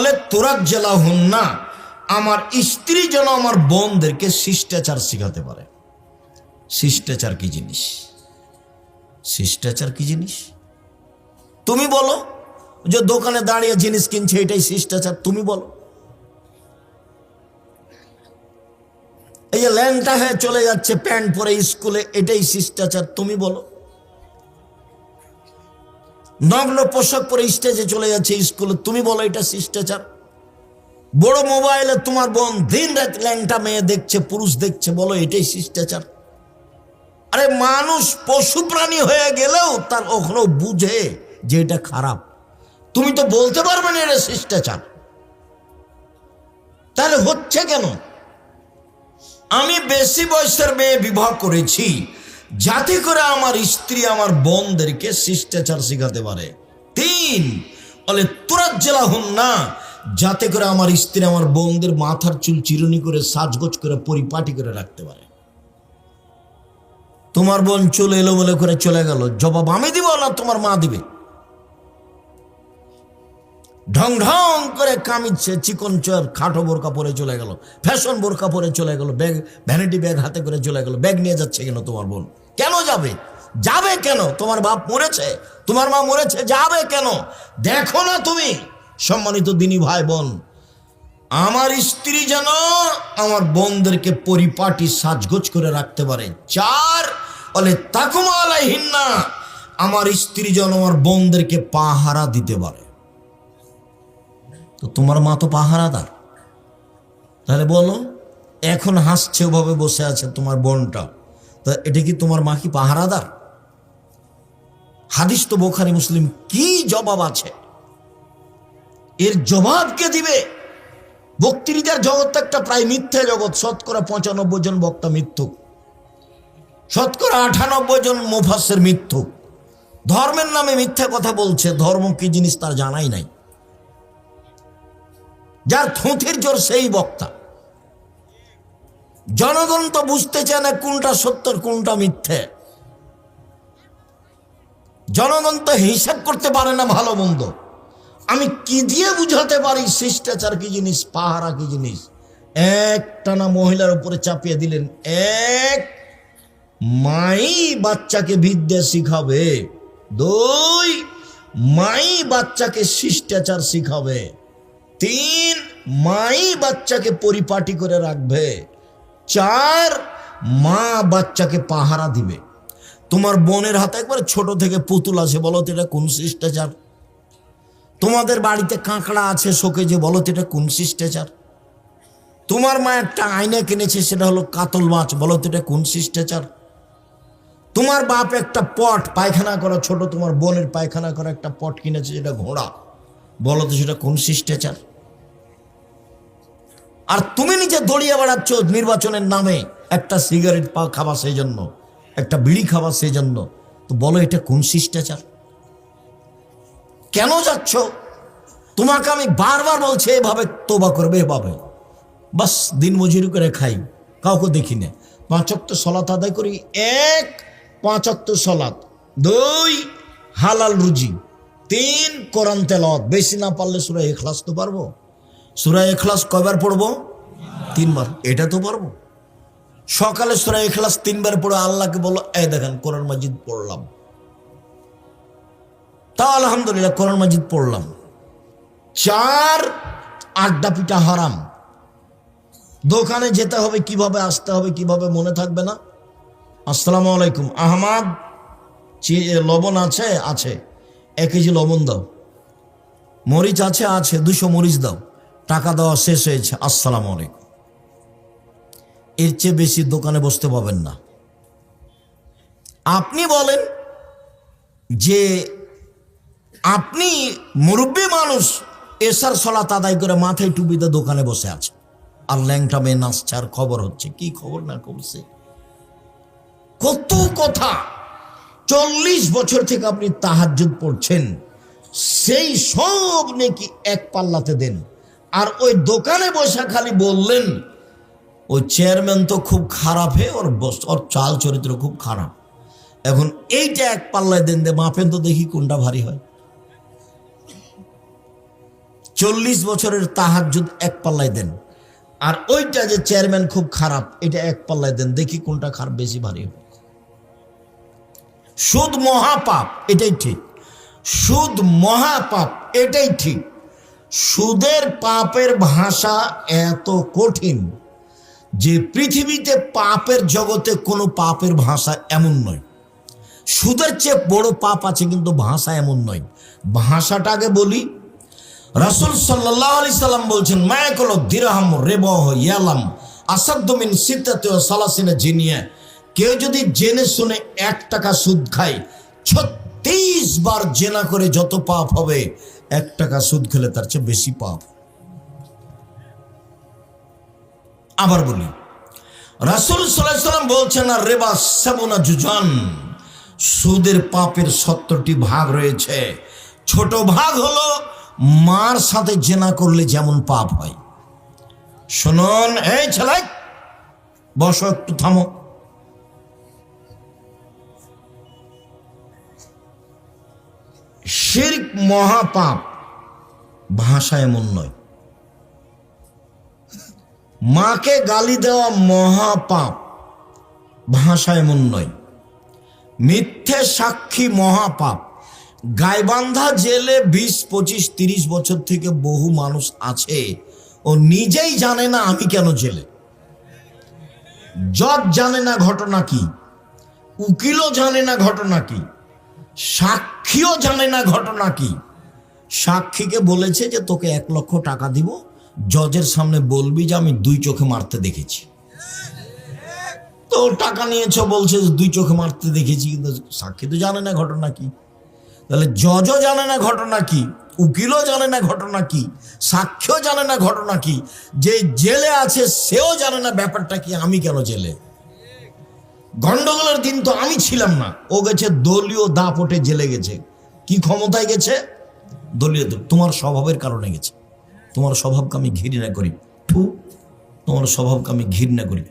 লিতুরাজ্জিলাহুন্না, আমার স্ত্রী যেন আমার বোনদেরকে শিষ্টাচার শিখাতে পারে। শিষ্টাচার কি জিনিস? শিষ্টাচার কি জিনিস তুমি বলো? যে দোকানে দাঁড়িয়ে জিনিস কিনছে, এটাই শিষ্টাচার? তুমি বলো। এই যে ল্যাংটা হয়ে চলে যাচ্ছে প্যান্ট পরে স্কুলে, এটাই শিষ্টাচার? তুমি বলো। নগ্ন পোশাক পরে স্টেজে চলে যাচ্ছে স্কুলে, তুমি বলো এটা শিষ্টাচার? বড় মোবাইলে তোমার বোন দিন রাত ল্যাংটা মেয়ে দেখছে, পুরুষ দেখছে, বলো এটাই শিষ্টাচার? আরে মানুষ পশু প্রাণী হয়ে গেলেও তার কখনো বুঝে যে এটা খারাপ। তুমি তো বলতে পারবে না এটা শিষ্টাচার। তাহলে হচ্ছে কেন? আমি বেশি বয়সের মেয়ে বিবাহ করেছি যাতে করে আমার স্ত্রী আমার বোনদেরকে শিষ্টাচার শিখাতে পারে। 3, লিতুরাজ্জিলাহুন্না, যাতে করে আমার স্ত্রী আমার বোনদের মাথার চুল চিরুনি করে সাজগোজ করে পরিপাটি করে রাখতে পারে। তোমার বোন চুল এলোমেলো করে চলে গেল, জবাব আমি দিব না তোমার মা দিবে? ঢং ঢং করে কামিচ্ছে, চিকন চর খাটো বোরকা পরে চলে গেল, ফ্যাশন বোরকা পরে চলে গেল, ব্যাগ ভ্যানিটি ব্যাগ হাতে করে চলে গেল। ব্যাগ নিয়ে যাচ্ছে কেন তোমার বোন? কেন যাবে? যাবে কেন? তোমার বাপ মরেছে, তোমার মা মরেছে, যাবে কেন? দেখো না তুমি? সম্মানিত দিনী ভাই বোন, আমার স্ত্রী যেন আমার বোনদেরকে পরিপাটি সাজগোজ করে রাখতে পারে। 4, লিতাকুমা আলাইহিন্না, আমার স্ত্রী যেন আমার বোনদেরকে পাহারা দিতে পারে। তো তোমার মা তো পাহারাদার। তাহলে বলো, এখন হাসছে, ওভাবে বসে আছে তোমার বোনটা, তা এটা কি তোমার মা কি পাহারাদার? হাদিস তো বুখারী মুসলিম। কি জবাব আছে এর? জবাব কে দিবে? বক্তৃতার জগৎ একটা প্রায় মিথ্যা জগৎ। শতকরা 95 জন বক্তা মিথ্যুক, শতকরা 98 জন মুফাসসির মিথ্যুক। ধর্মের নামে মিথ্যা কথা বলছে, ধর্ম কি জিনিস তার জানাই নাই। যার থুঁথির জোর সেই বক্তা। জনগণ তো বুঝতে চায় না কোনটা সত্য কোনটা মিথ্যে। জনগণ তো হিসাব করতে পারে না ভালো মন্দ। আমি কি দিয়ে বুঝাতে পারি শিষ্টাচার কি জিনিস, পাহারা কি জিনিস? একটানা মহিলার উপরে চাপিয়ে দিলেন। 1, মাই বাচ্চাকে বিদ্যা শিখাবে। 2, মাই বাচ্চাকে শিষ্টাচার শিখাবে। 3, মাই বাচ্চাকে পরিপাটি করে রাখবে। 4, মা বাচ্চাকে পাহারা দিবে। তোমার বোনের হাতে একবার ছোট থেকে পুতুল আছে, বলো তো এটা কোন শিষ্টাচার? তোমাদের বাড়িতে কাঁকড়া আছে শোকেজে, বলো তো এটা কোন শিষ্টাচার? তোমার মা একটা আয়না কিনেছে, সেটা হলো কাতল মাছ, বলো তো এটা কোন শিষ্টাচার? তোমার বাপ একটা পট পায়খানা করা, ছোট তোমার বোনের পায়খানা করা একটা পট কিনেছে, সেটা ঘোড়া, বলো তো সেটা কোন শিষ্টাচার? আর তুমি নিজে দড়িয়ে বেড়াচ্ছ নির্বাচনের নামে, একটা সিগারেট খাবা সেই জন্য, একটা বিড়ি খাবা সেই জন্য। তো বলো এটা কোন শিষ্টাচার? কেন যাচ্ছ? তোমাকে আমি বারবার বলছি এভাবে তোবা করবে, এভাবে বাস দিন মজুরি করে খাই, কাউকে দেখি না। 5 ওয়াক্ত সলাত আদায় করি, 1 5 ওয়াক্ত সলাত, 2 হালাল রুজি, 3 কোরআন তেলাওয়াত। বেশি না পারলে সূরা ইখলাস তো পারবো। সূরা ইখলাস কয়বার পড়বো? 3 বার। এটা তো পারবো। সকালে সূরা ইখলাস 3 বার পড়ে আল্লাহকে বলো, এই দেখেন কোরআন মাজিদ পড়লাম, তা আলহামদুলিল্লাহ কোরআন মাজিদ পড়লাম। 4 আড্ডা পিটা হারাম। দোকানে যেতে হবে কিভাবে, আসতে হবে কিভাবে, মনে থাকবে না। আসসালামু আলাইকুম, আহমদ লবণ আছে? আছে। 1 কেজি লবণ দাও। মরিচ আছে? আছে। 200 মরিচ দাও। টাকা দেওয়া শেষ হয়েছে, আসসালামু আলাইকুম। এর চেয়ে বেশি দোকানে বসতে পাবেন না। আপনি বলেন যে আপনি মুরব্বী মানুষ, এশার সালাত আদায় করে মাথায় টুপিতে দোকানে বসে আছে, আর ল্যাংটা মেয়ে নাচছে, আর খবর হচ্ছে। কি খবর না করছে, কত কথা। 40 বছর থেকে আপনি তাহাজ্জুদ পড়ছেন, সেই সব নাকি এক পাল্লাতে দেন। আর ওই দোকানে বসে খালি বললেন ওই চেয়ারম্যান তো খুব খারাপ, ওর চাল চরিত্র খুব খারাপ। এখন এইটা এক পাল্লায় দেন, মাপেন তো দেখি কোনটা ভারী হয়। 40 বছরের তাহাজ্জুদ এক পাল্লায় দেন, আর ওইটা যে চেয়ারম্যান খুব খারাপ, এটা এক পাল্লায় দেন, দেখি কোনটা খারাপ বেশি ভারী হয়। সুদ মহাপাপ, এটাই ঠিক। সুদ মহাপাপ, এটাই ঠিক। সুদের পাপের ভাষা এত কঠিন যে পৃথিবীতে পাপের জগতে কোনো পাপের ভাষা এমন নয়। সুদের চেয়ে বড় পাপ আছে, কিন্তু ভাষা এমন নয়। ভাষাটা আগে বলি। রাসূল সাল্লাল্লাহু আলাইহি সাল্লাম বলছেন, মায়াকুল দিরহাম রিবাহ ইয়ালাম আসাদ্দু মিন সিত্তাতি ওয়া সালাসিনা জিনিয়া। কেউ যদি জেনে শুনে 1 টাকা সুদ খায়, 36 বার জেনা করে যত পাপ হবে, 1 টাকা সুদ খেলে তার চেয়ে বেশি পাপ। আবার বলি, রাসূল সাল্লাল্লাহু আলাইহি সাল্লাম বলছেন, আর রিবা সাবুনা জুজান, সুদের পাপের 70টি ভাগ রয়েছে। ছোট ভাগ হলো মার সাথে জেনা করলে যেমন পাপ হয়। শুনুন, এই ছেলে বসো, একটু থামো। শিরক মহাপাপ, ভাষা এমন নয়। মাকে গালি দেওয়া মহাপাপ, ভাষা এমন নয়। মিথ্যে সাক্ষী মহাপাপ। গাইবান্ধা জেলে 20, 25, 30 বছর থেকে বহু মানুষ আছে, ও নিজেই জানে না আমি কেন জেলে। জজ জানে না ঘটনা কি, উকিলও জানে না ঘটনা কি, সাক্ষীও জানে না ঘটনা কি। সাক্ষীকে বলেছে যে তোকে 1 লক্ষ টাকা দিব, জজের সামনে বলবি যে আমি 2 চোখে মারতে দেখেছি। তো টাকা নিয়েছ, বলছে 2 চোখে মারতে দেখেছি, কিন্তু সাক্ষী তো জানে না ঘটনা কি। তাহলে জজও জানে না ঘটনা কি, উকিলও জানে না ঘটনা কি, সাক্ষীও জানে না ঘটনা কি, যে জেলে আছে সেও জানে না ব্যাপারটা কি, আমি কেন জেলে। গন্ডগোলের দিন তো আমি ছিলাম না, ও গেছে দলীয় দাপটে জেলে গেছে। কি ক্ষমতায় গেছে? দলীয়। তোমার স্বভাবের কারণে গেছে। তোমার স্বভাবকে আমি ঘৃণা করি, তোমার স্বভাবকে আমি ঘৃণা করি,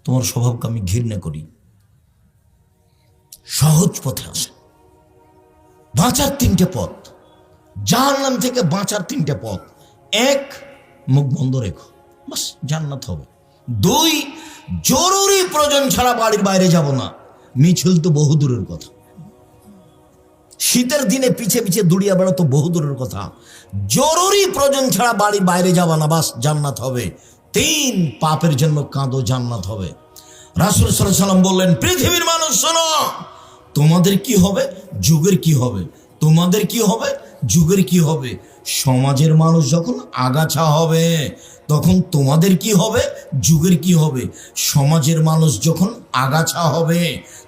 তোমার স্বভাবকে আমি ঘৃণা করি। সহজ পথে আসে, বাঁচার 3টে পথ, জাহান্নাম থেকে বাঁচার 3টে পথ। 1, মুখ বন্ধ রেখো, বাস জান্নাত হবে। 2, জরুরি প্রয়োজন ছাড়া বাড়ির বাইরে যাব না। মিছিল তো বহু দূরের কথা, শীতের দিনে পিছে পিছে দৌড়িয়ে বেড়া তো বহু দূরের কথা। জরুরি প্রয়োজন ছাড়া বাড়ির বাইরে যাবা না, বাস জান্নাত হবে। 3, পাপের জন্য কাঁদো, জান্নাত হবে। রাসূল সাল্লাল্লাহু আলাইহি সাল্লাম বললেন, পৃথিবীর মানুষ শোনো, তোমাদের কি হবে, যুগের কি হবে, তোমাদের কি হবে, যুগের কি হবে। সমাজের মানুষ যখন আগাছা হবে, তখন তোমাদের কি হবে, যুগের কি হবে। সমাজের মানুষ যখন আগাছা হবে,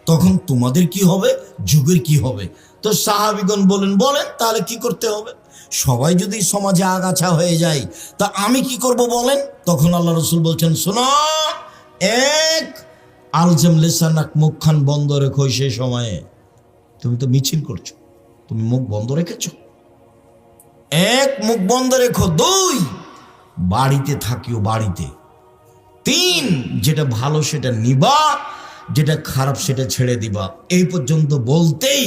তখন তোমাদের কি হবে, যুগের কি হবে। তো সাহাবীগণ বলেন তাহলে কি করতে হবে? সবাই যদি সমাজে আগাছা হয়ে যায় তা আমি কি করব বলেন? তখন আল্লাহ রসুল বলছেন, শোনো, এক আলজাম লিসানাক, মুখখান বন্ধ রেখো। সেই সময়ে তুমি তো মিছিল করছো, তুমি মুখ বন্ধ রেখেছো। এক, মুখ বন্ধ রেখো। দুই, বাড়িতে থাকিও, বাড়িতে। তিন, যেটা ভালো সেটা নিবা, যেটা খারাপ সেটা ছেড়ে দিবা। এই পর্যন্ত বলতেই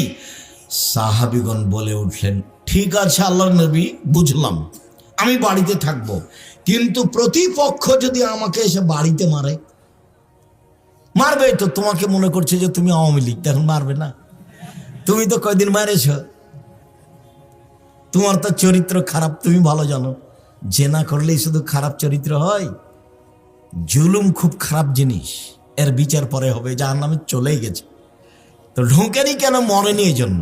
সাহাবীগণ বলে উঠলেন, ঠিক আছে আল্লাহর নবী, বুঝলাম, আমি বাড়িতে থাকবো, কিন্তু প্রতিপক্ষ যদি আমাকে এসে বাড়িতে মারে? মারবে তো, তোমাকে মনে করছে যে তুমি আওয়ামী লীগ, তখন মারবে না? তুমি তো কয়দিন মারেছ, তোমার তো চরিত্র খারাপ, তুমি ভালো জানো। জেনা করলেই শুধু খারাপ চরিত্র হয়? জুলুম খুব খারাপ জিনিস, এর বিচার পরে হবে, জাহান্নামে চলেই গেছে। তো ঢোকেনি কেন? মরেনি এই জন্য।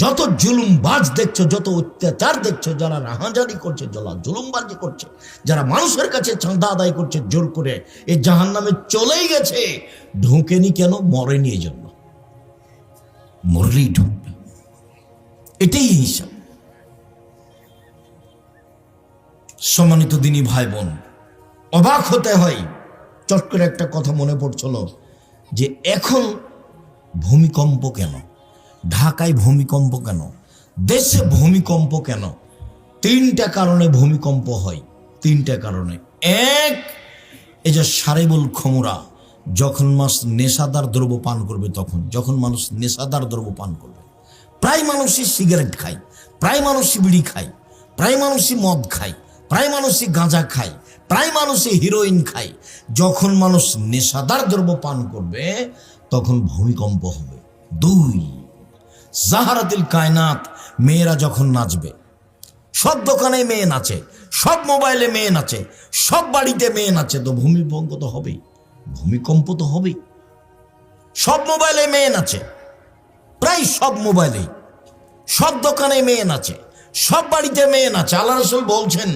যত জুলুমবাজ দেখছো, যত অত্যাচার দেখছো, যারা রাহাজানি করছে, যারা জুলুমবাজি করছে, যারা মানুষের কাছে চাঁদা আদায় করছে জোর করে, এই জাহান্নামে চলেই গেছে। ঢোকেনি কেন? মরেনি এই জন্য। মরলেই ঢুকবে, এটাই হিসাব। সম্মানিত দিনী ভাই বোন, অবাক হতে হয়। চট করে একটা কথা মনে পড়ছিল যে এখন ভূমিকম্প কেন, ঢাকায় ভূমিকম্প কেন, দেশে ভূমিকম্প কেন? তিনটা কারণে ভূমিকম্প হয়, তিনটা কারণে। এক, এই যে সারেবুল খমরা, যখন মানুষ নেশাদার দ্রব্য পান করবে, তখন যখন মানুষ নেশাদার দ্রব্য পান করবে, প্রায় মানুষই সিগারেট খায়, প্রায় মানুষই বিড়ি খায়, প্রায় মানুষই মদ খায়, প্রায় মানুষই গাঁজা খায়, প্রায় মানুষই হিরোইন খায়। যখন মানুষ নেশাদার দ্রব্য পান করবে তখন ভূমিকম্প হবে। দুই, জাহারাতিল কায়নাত, মেয়েরা যখন নাচবে, সব দোকানে মেয়ে নাচে, সব মোবাইলে মেয়ে নাচে, সব বাড়িতে মেয়ে নাচে, তো ভূমিকম্প তো হবেই, ভূমিকম্প তো হবেই। সব মোবাইলে মেয়ে নাচে, প্রায় সব মোবাইলে, সব দোকানে মেয়ে নাচে, সব বাড়িতে মেয়ে নাচে। আল্লাহ রাসূল বলছেন,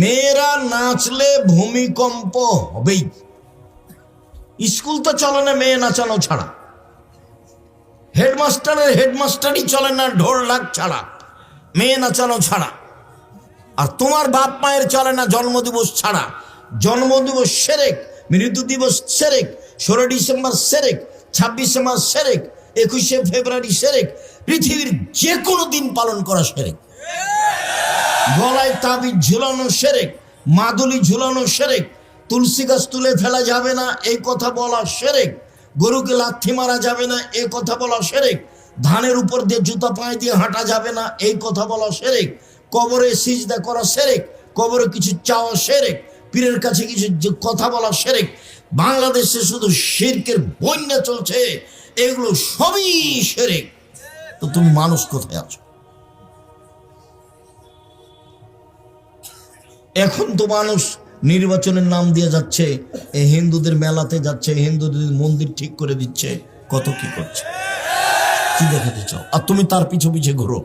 মেয়েরা নাচলে ভূমিকম্প হবেই। স্কুল তো চলে না মেয়ে নাচানো ছাড়া, হেডমাস্টারের হেডমাস্টারই চলে না ঢোল ঢাক ছাড়া, মেয়ে নাচানো ছাড়া। আর তোমার বাপ মায়ের চলে না জন্মদিবস ছাড়া। জন্মদিবস সেরেক, মৃত্যু দিবস সেরেক, 16 ডিসেম্বর সেরেক, 26 মার্চ সেরেক, 21 ফেব্রুয়ারি সেরেক, পৃথিবীর যে কোনো দিন পালন করা সেরেক। গলায় তাবিজ ঝুলানো সেরেক, মাদুলি ঝুলানো সেরেক, তুলসী গাছ তুলে ফেলা যাবে না এই কথা বলা সেরেক, গরুকে লাথি মারা যাবে না এই কথা বলা সেরেক, ধানের উপর দিয়ে জুতা পায়ে দিয়ে হাঁটা যাবে না এই কথা বলা সেরেক, কবরে সিজদা করা সেরেক, কবরে কিছু চাওয়া সেরেক, পীরের কাছে কিছু কথা বলা সেরেক। বাংলাদেশে শুধু শিরকের বন্যা চলছে, এগুলো সবই সেরেক। তো তুমি মানুষ কোথায় আছো? এখন তো মানুষ নির্বাচনের নাম দিয়ে যাচ্ছে, এই হিন্দুদের মেলাতে যাচ্ছে, হিন্দুদের মন্দির ঠিক করে দিচ্ছে, কত কি করছে। কি দেখাতে চাও? আর তুমি তার পিছু পিছে ঘুরো।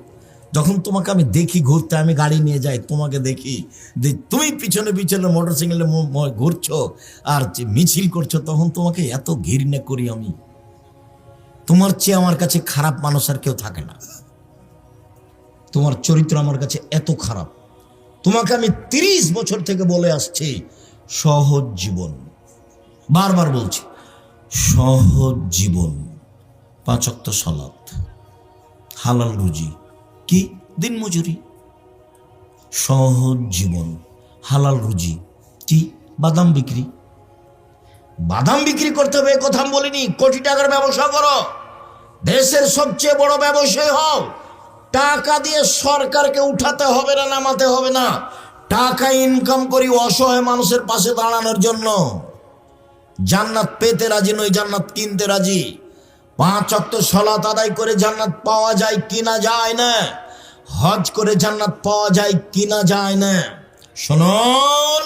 যখন তোমাকে আমি দেখি ঘুরতে, আমি গাড়ি নিয়ে যাই, তোমাকে দেখি তুমি পিছনে পিছনে মোটরসাইকেলে ঘুরছো আর মিছিল করছো, তখন তোমাকে এত ঘৃণা করি আমি। তোমার চেয়ে আমার কাছে খারাপ মানুষ আর কেউ থাকে না। তোমার চরিত্র আমার কাছে এত খারাপ। তোমাকে আমি 30 বছর থেকে বলে আসছি, সহজ জীবন, বারবার বলছি, সহজ জীবন, 5 ওয়াক্ত সালাত, হালাল রুজি, কি দিন মজুরি। সহজ জীবন, হালাল রুজি, কি বাদাম বিক্রি। বাদাম বিক্রি করতে হবে কথা আমি বলিনি, কোটি টাকার ব্যবসা করো, দেশের সবচেয়ে বড় ব্যবসায়ী হও। টাকা দিয়ে সরকারকে উঠাতে হবে না, নামাতে হবে না। টাকা ইনকাম করি অসহায় মানুষের পাশে দাঁড়ানোর জন্য। জান্নাত পেতে রাজি নই, জান্নাত কিনতে রাজি। 5 ওয়াক্ত সালাত আদায় করে জান্নাত পাওয়া যায় কিনা যায় না, হজ করে জান্নাত পাওয়া যায় কিনা যায় না। শুনুন,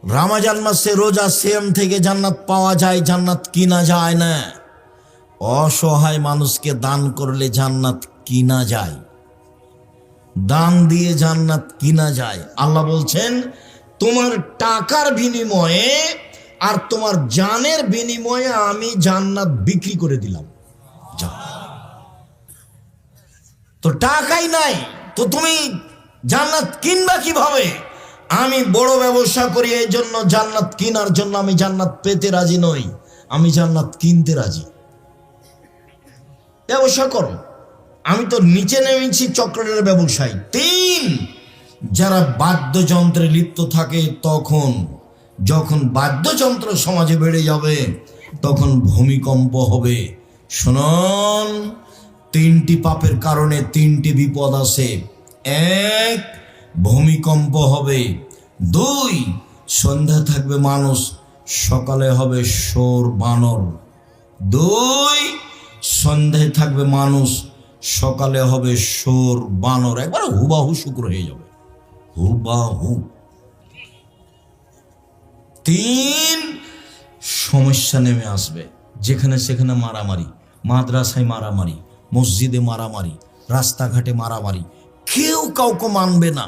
রমজান মাসে রোজা সিয়াম থেকে জান্নাত পাওয়া যায়, জান্নাত কিনা যায় না। অসহায় মানুষকে দান করলে জান্নাত কিনা যায়, দান দিয়ে জান্নাত কিনা যায়। আল্লাহ বলছেন, তোমার টাকার বিনিময়ে আর তোমার জানের বিনিময়ে আমি জান্নাত বিক্রি করে দিলাম। তো টাকাই নাই, তো তুমি জান্নাত কিনবা কিভাবে? আমি বড় ব্যবসা করি, এই জন্য জান্নাত কেনার জন্য আমি জান্নাত পেতে রাজি নই, আমি জান্নাত কিনতে রাজি। ব্যবসা করো, আমি তো নিচে নেমেছি চক্রের ব্যবসায়ী। 3, যারা বাদ্যযন্ত্রে লিপ্ত থাকে, যখন বাদ্যযন্ত্র সমাজে বেড়ে যাবে তখন ভূমিকম্প হবে। শুনুন, 3টি পাপের কারণে 3টি বিপদ আছে। 1, ভূমিকম্প হবে। 2, সন্ধ্যা থাকবে মানুষ, সকালে হবে শোর বানর। 2, সন্ধ্যায় থাকবে মানুষ, সকালে হবে শোর বানর। একবার হুবাহু শুক্র হয়ে যাবে, হুবাহু। 3, সমস্যা নেমে আসবে, যেখানে সেখানে মারামারি, মাদ্রাসায় মারামারি, মসজিদে মারামারি, রাস্তাঘাটে মারামারি, কেউ কাউকে মানবে না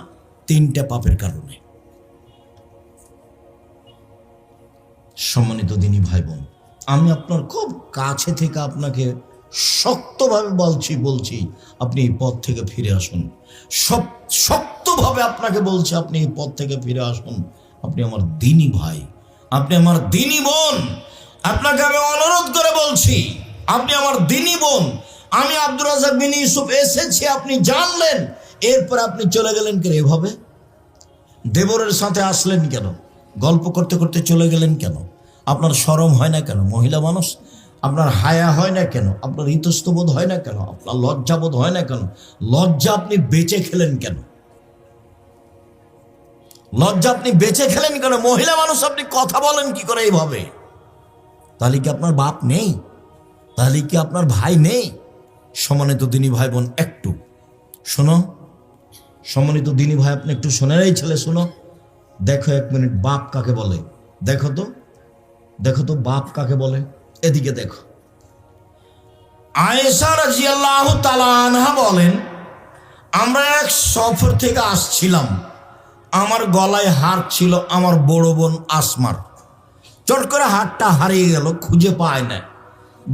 3টা পাপের কারণে। সম্মানিত দিনী ভাই বোন, আমি আপনার খুব কাছে থেকে আপনাকে শক্তভাবে বলছি আপনি এই পথ থেকে ফিরে আসুন। শক্তভাবে আপনাকে বলছি, আপনি এই পথ থেকে ফিরে আসুন। আপনি আমার দিনী ভাই, আপনি আমার দিনী বোন, আপনাকে আমি অনুরোধ করে বলছি, আপনি আমার দিনী বোন। আমি আব্দুর রাজ্জাক বিন ইউসুফ এসেছি, আপনি জানলেন, এরপর আপনি চলে গেলেন কেন এভাবে? দেবরের সাথে আসলেন কেন? গল্প করতে করতে চলে গেলেন কেন? আপনার শরম হয় না কেন? মহিলা মানুষ, আপনার হায়া হয় না কেন? আপনার ইতস্তবোধ হয় না কেন? আপনার লজ্জাবোধ হয় না কেন? লজ্জা আপনি বেঁচে খেলেন কেন? লজ্জা আপনি বেঁচে খেলেন কেন? মহিলা মানুষ, আপনি কথা বলেন কি করে এইভাবে? তাহলে কি আপনার বাপ নেই? তাহলে কি আপনার ভাই নেই? সম্মানিত দিনী ভাই বোন, একটু শোনো। সম্মানিত দিনী ভাই, আপনি একটু শোনেন। এই ছেলে শোনো, দেখো 1 মিনিট, বাপ কাকে বলে? দেখো তো বাপ কাকে বলে? এদিকে দেখো। আয়েশা রাদিয়াল্লাহু তাআলা আনহা বলেন, আমরা এক সফর থেকে আসছিলাম, আমার গলায় হার ছিল আমার বড় বোন আসমার। চট করে হারটা হারিয়ে গেল, খুঁজে পায় না।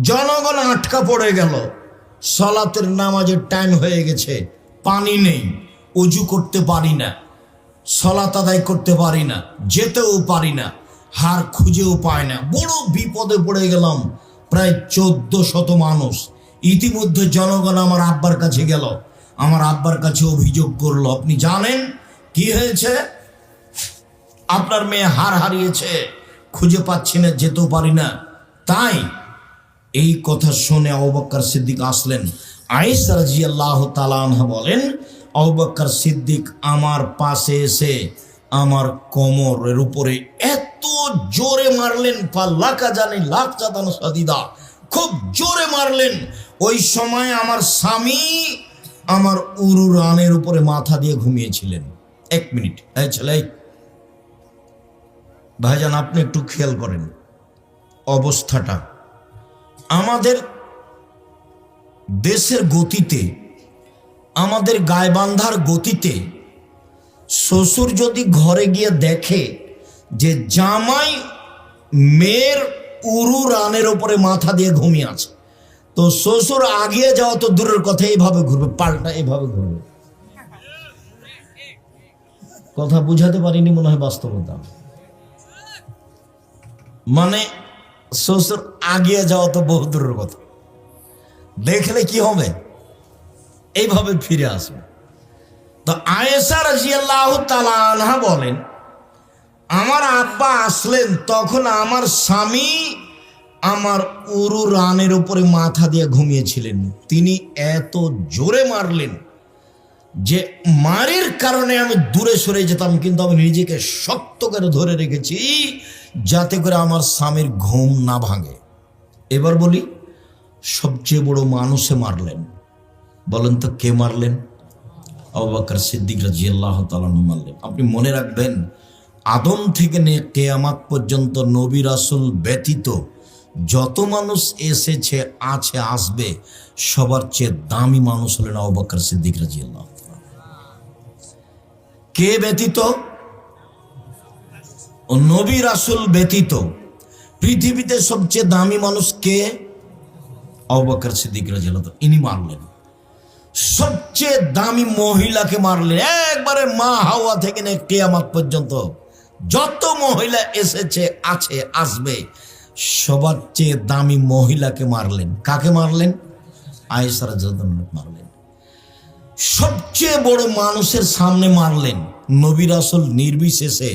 জনগণ আটকা পড়ে গেল, সালাতের নামাজের টাইম হয়ে গেছে, পানি নেই, ওযু করতে পারি না, সালাত আদায় করতে পারি না, যেতেও পারি না, হার খুঁজেও পায় না, বড় বিপদে পড়ে গেলাম। প্রায় 1400 মানুষ। ইতিমধ্যে জনগণ আমার আব্বার কাছে গেল, আমার আব্বার কাছে অভিযোগ করলো, আপনি জানেন কি হয়েছে? আপনার মেয়ে হার হারিয়েছে, খুঁজে পাচ্ছি না, যেতেও পারি না। তাই এই কথা শুনে আবু বকর সিদ্দিক আসলেন। আয়েশা রাদিয়াল্লাহু তাআলা আনহা বলেন, আবু বকর সিদ্দিক আমার পাশে এসে আমার কোমরের উপরে এত জোরে মারলেন, ফাল্লাকা জানি লাখ জাদান সাদিদা, খুব জোরে মারলেন। ওই সময় আমার স্বামী আমার উরু রানের উপরে মাথা দিয়ে ঘুমিয়েছিলেন। 1 মিনিট, এই ছেলে, ভাইজান আপনি একটু খেয়াল করেন অবস্থাটা। আমাদের দেশের গতিতে, আমাদের গায়বান্ধার গতিতে, শ্বশুর যদি ঘরে গিয়ে দেখে যে জামাই মেয়ের উরু রানের উপরে মাথা দিয়ে ঘুমিয়ে আছে, তো শ্বশুর আগিয়ে যাওয়া তো দূরের কথা, এইভাবে ঘুরবে, পাল্টা এইভাবে ঘুরবে। কথা বুঝাতে পারিনি মনে হয়, বাস্তবতা। মানে শ্বশুর আগিয়ে যাওয়া তো বহু দূরের কথা, দেখলে কি হবে? এইভাবে ফিরে আসবে। তো আয়েশা রাদিয়াল্লাহু তাআলা আনহা বলেন, আমার আব্বা আসলেন, তখন আমার স্বামী আমার উরু রানের উপরে মাথা দিয়ে ঘুমিয়েছিলেন। তিনি এত জোরে মারলেন যে মারের কারণে আমি দূরে সরে যেতাম, কিন্তু আমি নিজেকে শক্ত করে ধরে রেখেছি যাতে করে আমার স্বামীর ঘুম না ভাঙে। এবার বলি, সবচেয়ে বড় মানুষে মারলেন, বলেন তো কে মারলেন? আবু বকর সিদ্দিক রাদিয়াল্লাহু তাআলা মারলেন। আপনি মনে রাখবেন, আদম থেকে নিয়ে কিয়ামত পর্যন্ত নবী রাসূল ব্যতীত যত মানুষ এসেছে, আছে, আসবে, সবার চেয়ে দামি মানুষ হলেন আবু বকর সিদ্দিক রাদিয়াল্লাহু তাআলা। কে ব্যতীত? ও নবী রাসূল ব্যতীত পৃথিবীতে সবচেয়ে দামি মানুষ কে? আবু বকর সিদ্দিক রাদিয়াল্লাহু তাআলা। ইনি মারলেন। সবচেয়ে দামি মহিলাকে মারলেন, একবারে মা হাওয়া থেকে নিয়ে কিয়ামত পর্যন্ত যত মহিলা এসেছে, আছে, আসবে, সবার চেয়ে দামি মহিলাকে মারলেন। কাকে মারলেন? আয়েশা রাদিয়াল্লাহু আনহা মারলেন। সবচেয়ে বড় মানুষের সামনে মারলেন, নবী রাসূল নির্বিশেষে,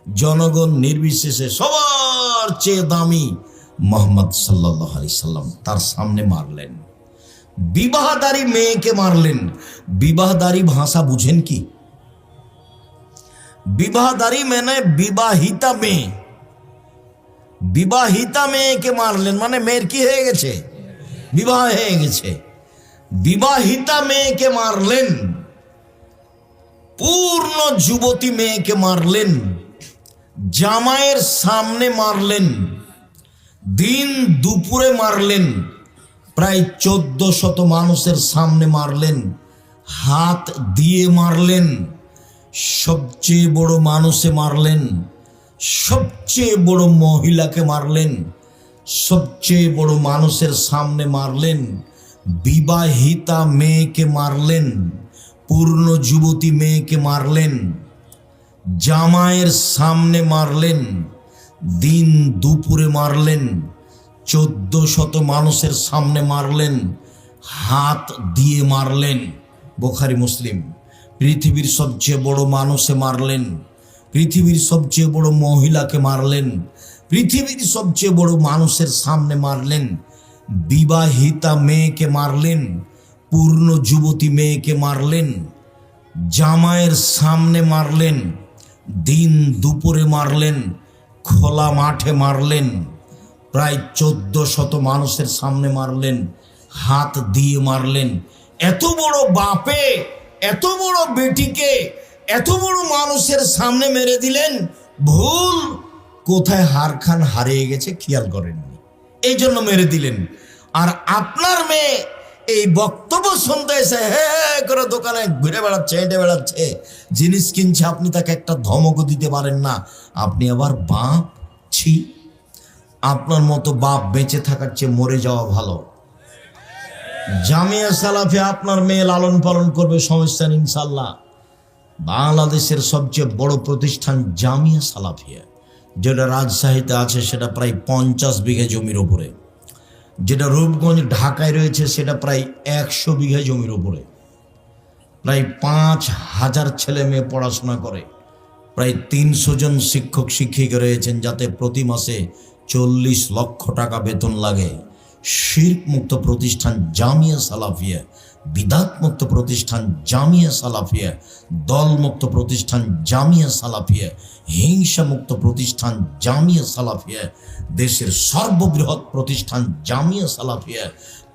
জনগণ নির্বিশেষে, সবার চেয়ে দামি মুহাম্মদ সাল্লাল্লাহু আলাইহি সাল্লাম, তার সামনে মারলেন। বিবাহদারী মেয়েকে মারলেন। বিবাহদারী ভাষা বুঝেন কি? বিবাহদারী মানে বিবাহিতা মেয়ে। বিবাহিতা মেয়েকে মারলেন মানে মেয়ের কি হয়ে গেছে? বিবাহ হয়ে গেছে। বিবাহিতা মেয়েকে মারলেন। পূর্ণ যুবতী মেয়েকে মারলেন। জামাইয়ের সামনে মারলেন। দিন দুপুরে মারলেন। প্রায় 1400 মানুষের সামনে মারলেন। হাত দিয়ে মারলেন। সবচেয়ে বড় মানুষে মারলেন। সবচেয়ে বড় মহিলাকে মারলেন। সবচেয়ে বড় মানুষের সামনে মারলেন। বিবাহিতা মেয়েকে মারলেন। পূর্ণ যুবতী মেয়েকে মারলেন। জামাইয়ের সামনে মারলেন। দিন দুপুরে মারলেন। 1400 মানুষের সামনে মারলেন। হাত দিয়ে মারলেন। বুখারী মুসলিম। পৃথিবীর সবচেয়ে বড় মানুষে মারলেন। পৃথিবীর সবচেয়ে বড় মহিলাকে মারলেন। পৃথিবীর সবচেয়ে বড় মানুষের সামনে মারলেন। বিবাহিতা মেয়েকে মারলেন। পূর্ণ যুবতী মেয়েকে মারলেন। জামাইয়ের সামনে মারলেন। দিন দুপুরে মারলেন। খোলা মাঠে মারলেন। প্রায় 1400 মানুষের সামনে মারলেন। হাত দিয়ে মারলেন। এত বড় বাপে এত বড় বেটিকে এত বড় মানুষের সামনে মেরে দিলেন। ভুল কোথায় হারখান হারিয়ে গেছে খেয়াল করেননি, এই জন্য মেরে দিলেন। আর আপনার মেয়ে এই বক্তব্য শুনতে এসে হে করে দোকানে ঘুরে বেড়াচ্ছে, হেঁটে বেড়াচ্ছে, জিনিস কিনছে, আপনি তাকে একটা ধমকও দিতে পারেন না। আপনি আবার বাপ? ছি, আপনার মতো বাপ বেঁচে থাকার চেয়ে মরে যাওয়া ভালো। জামিয়া সালাফিয়া আপনার মেয়ে লালন পালন করবে, সমস্যা নেই ইনশাল্লাহ। বাংলাদেশের সবচেয়ে বড় প্রতিষ্ঠান জামিয়া সালাফিয়া, যেটা রাজশাহীতে আছে, সেটা প্রায় 50 বিঘা জমির উপরে। যেটা রূপগঞ্জ ঢাকায় রয়েছে, সেটা প্রায় 100 বিঘা জমির উপরে। প্রায় 5000 ছেলে মেয়ে পড়াশোনা করে। প্রায় 300 জন শিক্ষক শিক্ষিকা রয়েছেন, যাতে প্রতি মাসে 40 লক্ষ টাকা বেতন লাগে। শিরক মুক্ত প্রতিষ্ঠান জামিয়া সালাফিয়া, বিদাত মুক্ত প্রতিষ্ঠান জামিয়া সালাফিয়া, দলমুক্ত প্রতিষ্ঠান জামিয়া সালাফিয়া, হিংসা মুক্ত প্রতিষ্ঠান জামিয়া সালাফিয়া, দেশের সর্ববৃহৎ প্রতিষ্ঠান জামিয়া সালাফিয়া।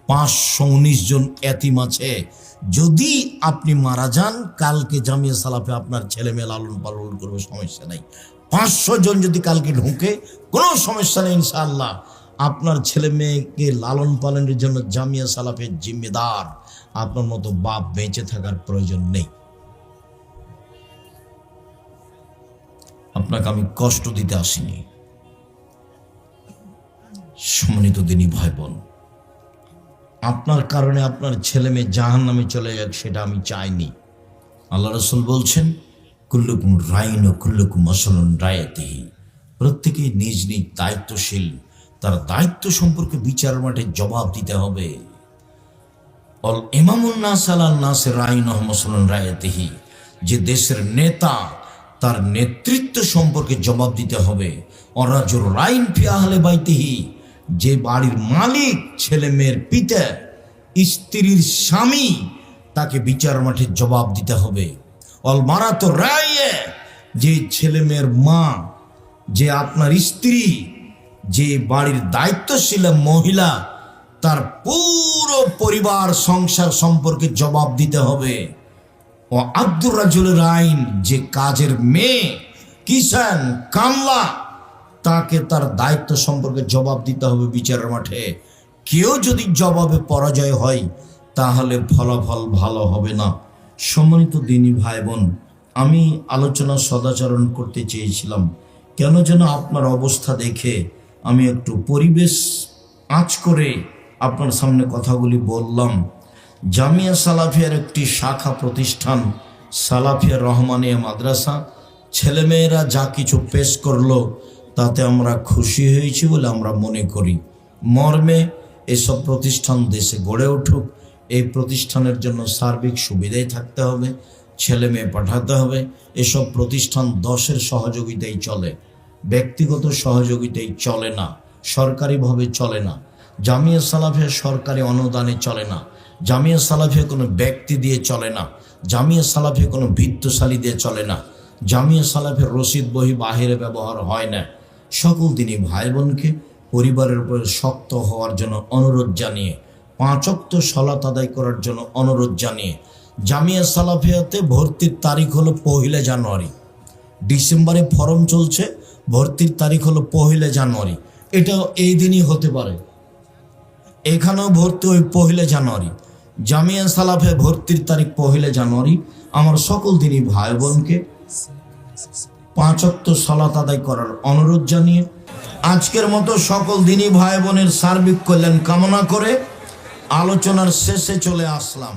519 জন এতিম আছে। যদি আপনি মারা যান, কালকে জামিয়া সালাফিয়া আপনার ছেলে মেয়ে লালন পালন করবে, সমস্যা নাই। 500 জন যদি কালকে ঢুকে, কোনো সমস্যা নেই ইনশাআল্লাহ। আপনার ছেলে মেয়েকে লালন পালনের জন্য জামিয়া সালাফের জিম্মেদার। আপনার মতো বাপ বেঁচে থাকার প্রয়োজন নেই। আপনাকে আমি কষ্ট দিতে আসিনি। সম্মানিত দিনী ভাই বোন, আপনার কারণে আপনার ছেলে মেয়ে জাহান্নামে চলে যাক, সেটা আমি চাইনি। আল্লাহ রাসূল বলছেন, কুল্লুকুম রাইন ও কুল্লুকুম মাসউলুন রায়াতিহি। প্রত্যেকেই নিজ নিজ দায়িত্বশীল, তার দায়িত্ব সম্পর্কে বিচার মাঠে জবাব দিতে হবে। অল ইমামুন নাস আলান নাস রাইন ও মাসউলুন রায়াতিহি। যে দেশের নেতা, তার নেতৃত্ব সম্পর্কে জবাব দিতে হবে। অরাজুর রাইন ফি আহলে বাইতিহি। যে বাড়ির মালিক, ছেলে মেয়ের পিতা, স্ত্রীর স্বামী, তাকে বিচার মাঠে জবাব দিতে হবে। অল মারাত রায়ে। যে ছেলে মেয়ের মা, যে আপনার স্ত্রী, যে বাড়ির দায়িত্বশীল মহিলা, তার পুরো পরিবার সংসার সম্পর্কে জবাব দিতে হবে। ও আব্দুর রাজুলের আইন। যে কাজের মেয়ে, কিষান, কামলা, তাকে তার দায়িত্ব সম্পর্কে জবাব দিতে হবে বিচারের মাঠে। কেউ যদি জবাবে পরাজয় হয়, তাহলে ফলাফল ভালো হবে না। সম্মানিত দিনী ভাই বোন, আমি আলোচনা সদাচরণ করতে চেয়েছিলাম, কেন যেন আপনার অবস্থা দেখে আমি একটু পরিবেশ আঁচ করে আপনার সামনে কথাগুলি বললাম। জামিয়া সালাফিয়ার একটি শাখা প্রতিষ্ঠান সালাফিয়া রহমানিয়া মাদ্রাসা, ছেলেমেয়েরা যা কিছু পেশ করলো তাতে আমরা খুশি হয়েছি বলে আমরা মনে করি। মর্মে এসব প্রতিষ্ঠান দেশে গড়ে উঠুক, এই প্রতিষ্ঠানের জন্য সার্বিক সুবিধাই থাকতে হবে, ছেলে মেয়ে পাঠাতে হবে। এসব প্রতিষ্ঠান 10-এর সহযোগিতায় চলে, ব্যক্তিগত সহযোগিতায় চলে না, সরকারিভাবে চলে না। জামিয়া সালাফিয়া সরকারি অনুদানে চলে না, জামিয়া সালাফিয়া কোনো ব্যক্তি দিয়ে চলে না, জামিয়া সালাফিয়া কোনো ভিত্তশালী দিয়ে চলে না, জামিয়া সালাফিয়ার রসিদ বহি বাহিরে ব্যবহার হয় না। সকল দিনই ভাই বোনকে পরিবারের উপর শক্ত হওয়ার জন্য অনুরোধ জানিয়ে, 5 ওয়াক্ত সালাত আদায় করার জন্য অনুরোধ জানিয়ে, জামিয়া সালাফিয়াতে ভর্তির তারিখ হলো 1 জানুয়ারি। ডিসেম্বরে ফর্ম চলছে, ভর্তির তারিখ হলো 1 জানুয়ারি। এটাও এই দিনই হতে পারে, এখানেও ভর্তি ওই 1 জানুয়ারি। জামিয়া সালাফিয়া ভর্তির তারিখ 1 জানুয়ারি। আমার সকল দিনই ভাই বোনকে 5 ওয়াক্ত সালাত আদায় করার অনুরোধ জানিয়ে আজকের মতো সকল দিনই ভাই বোনের সার্বিক কল্যাণ কামনা করে আলোচনার শেষে চলে আসলাম।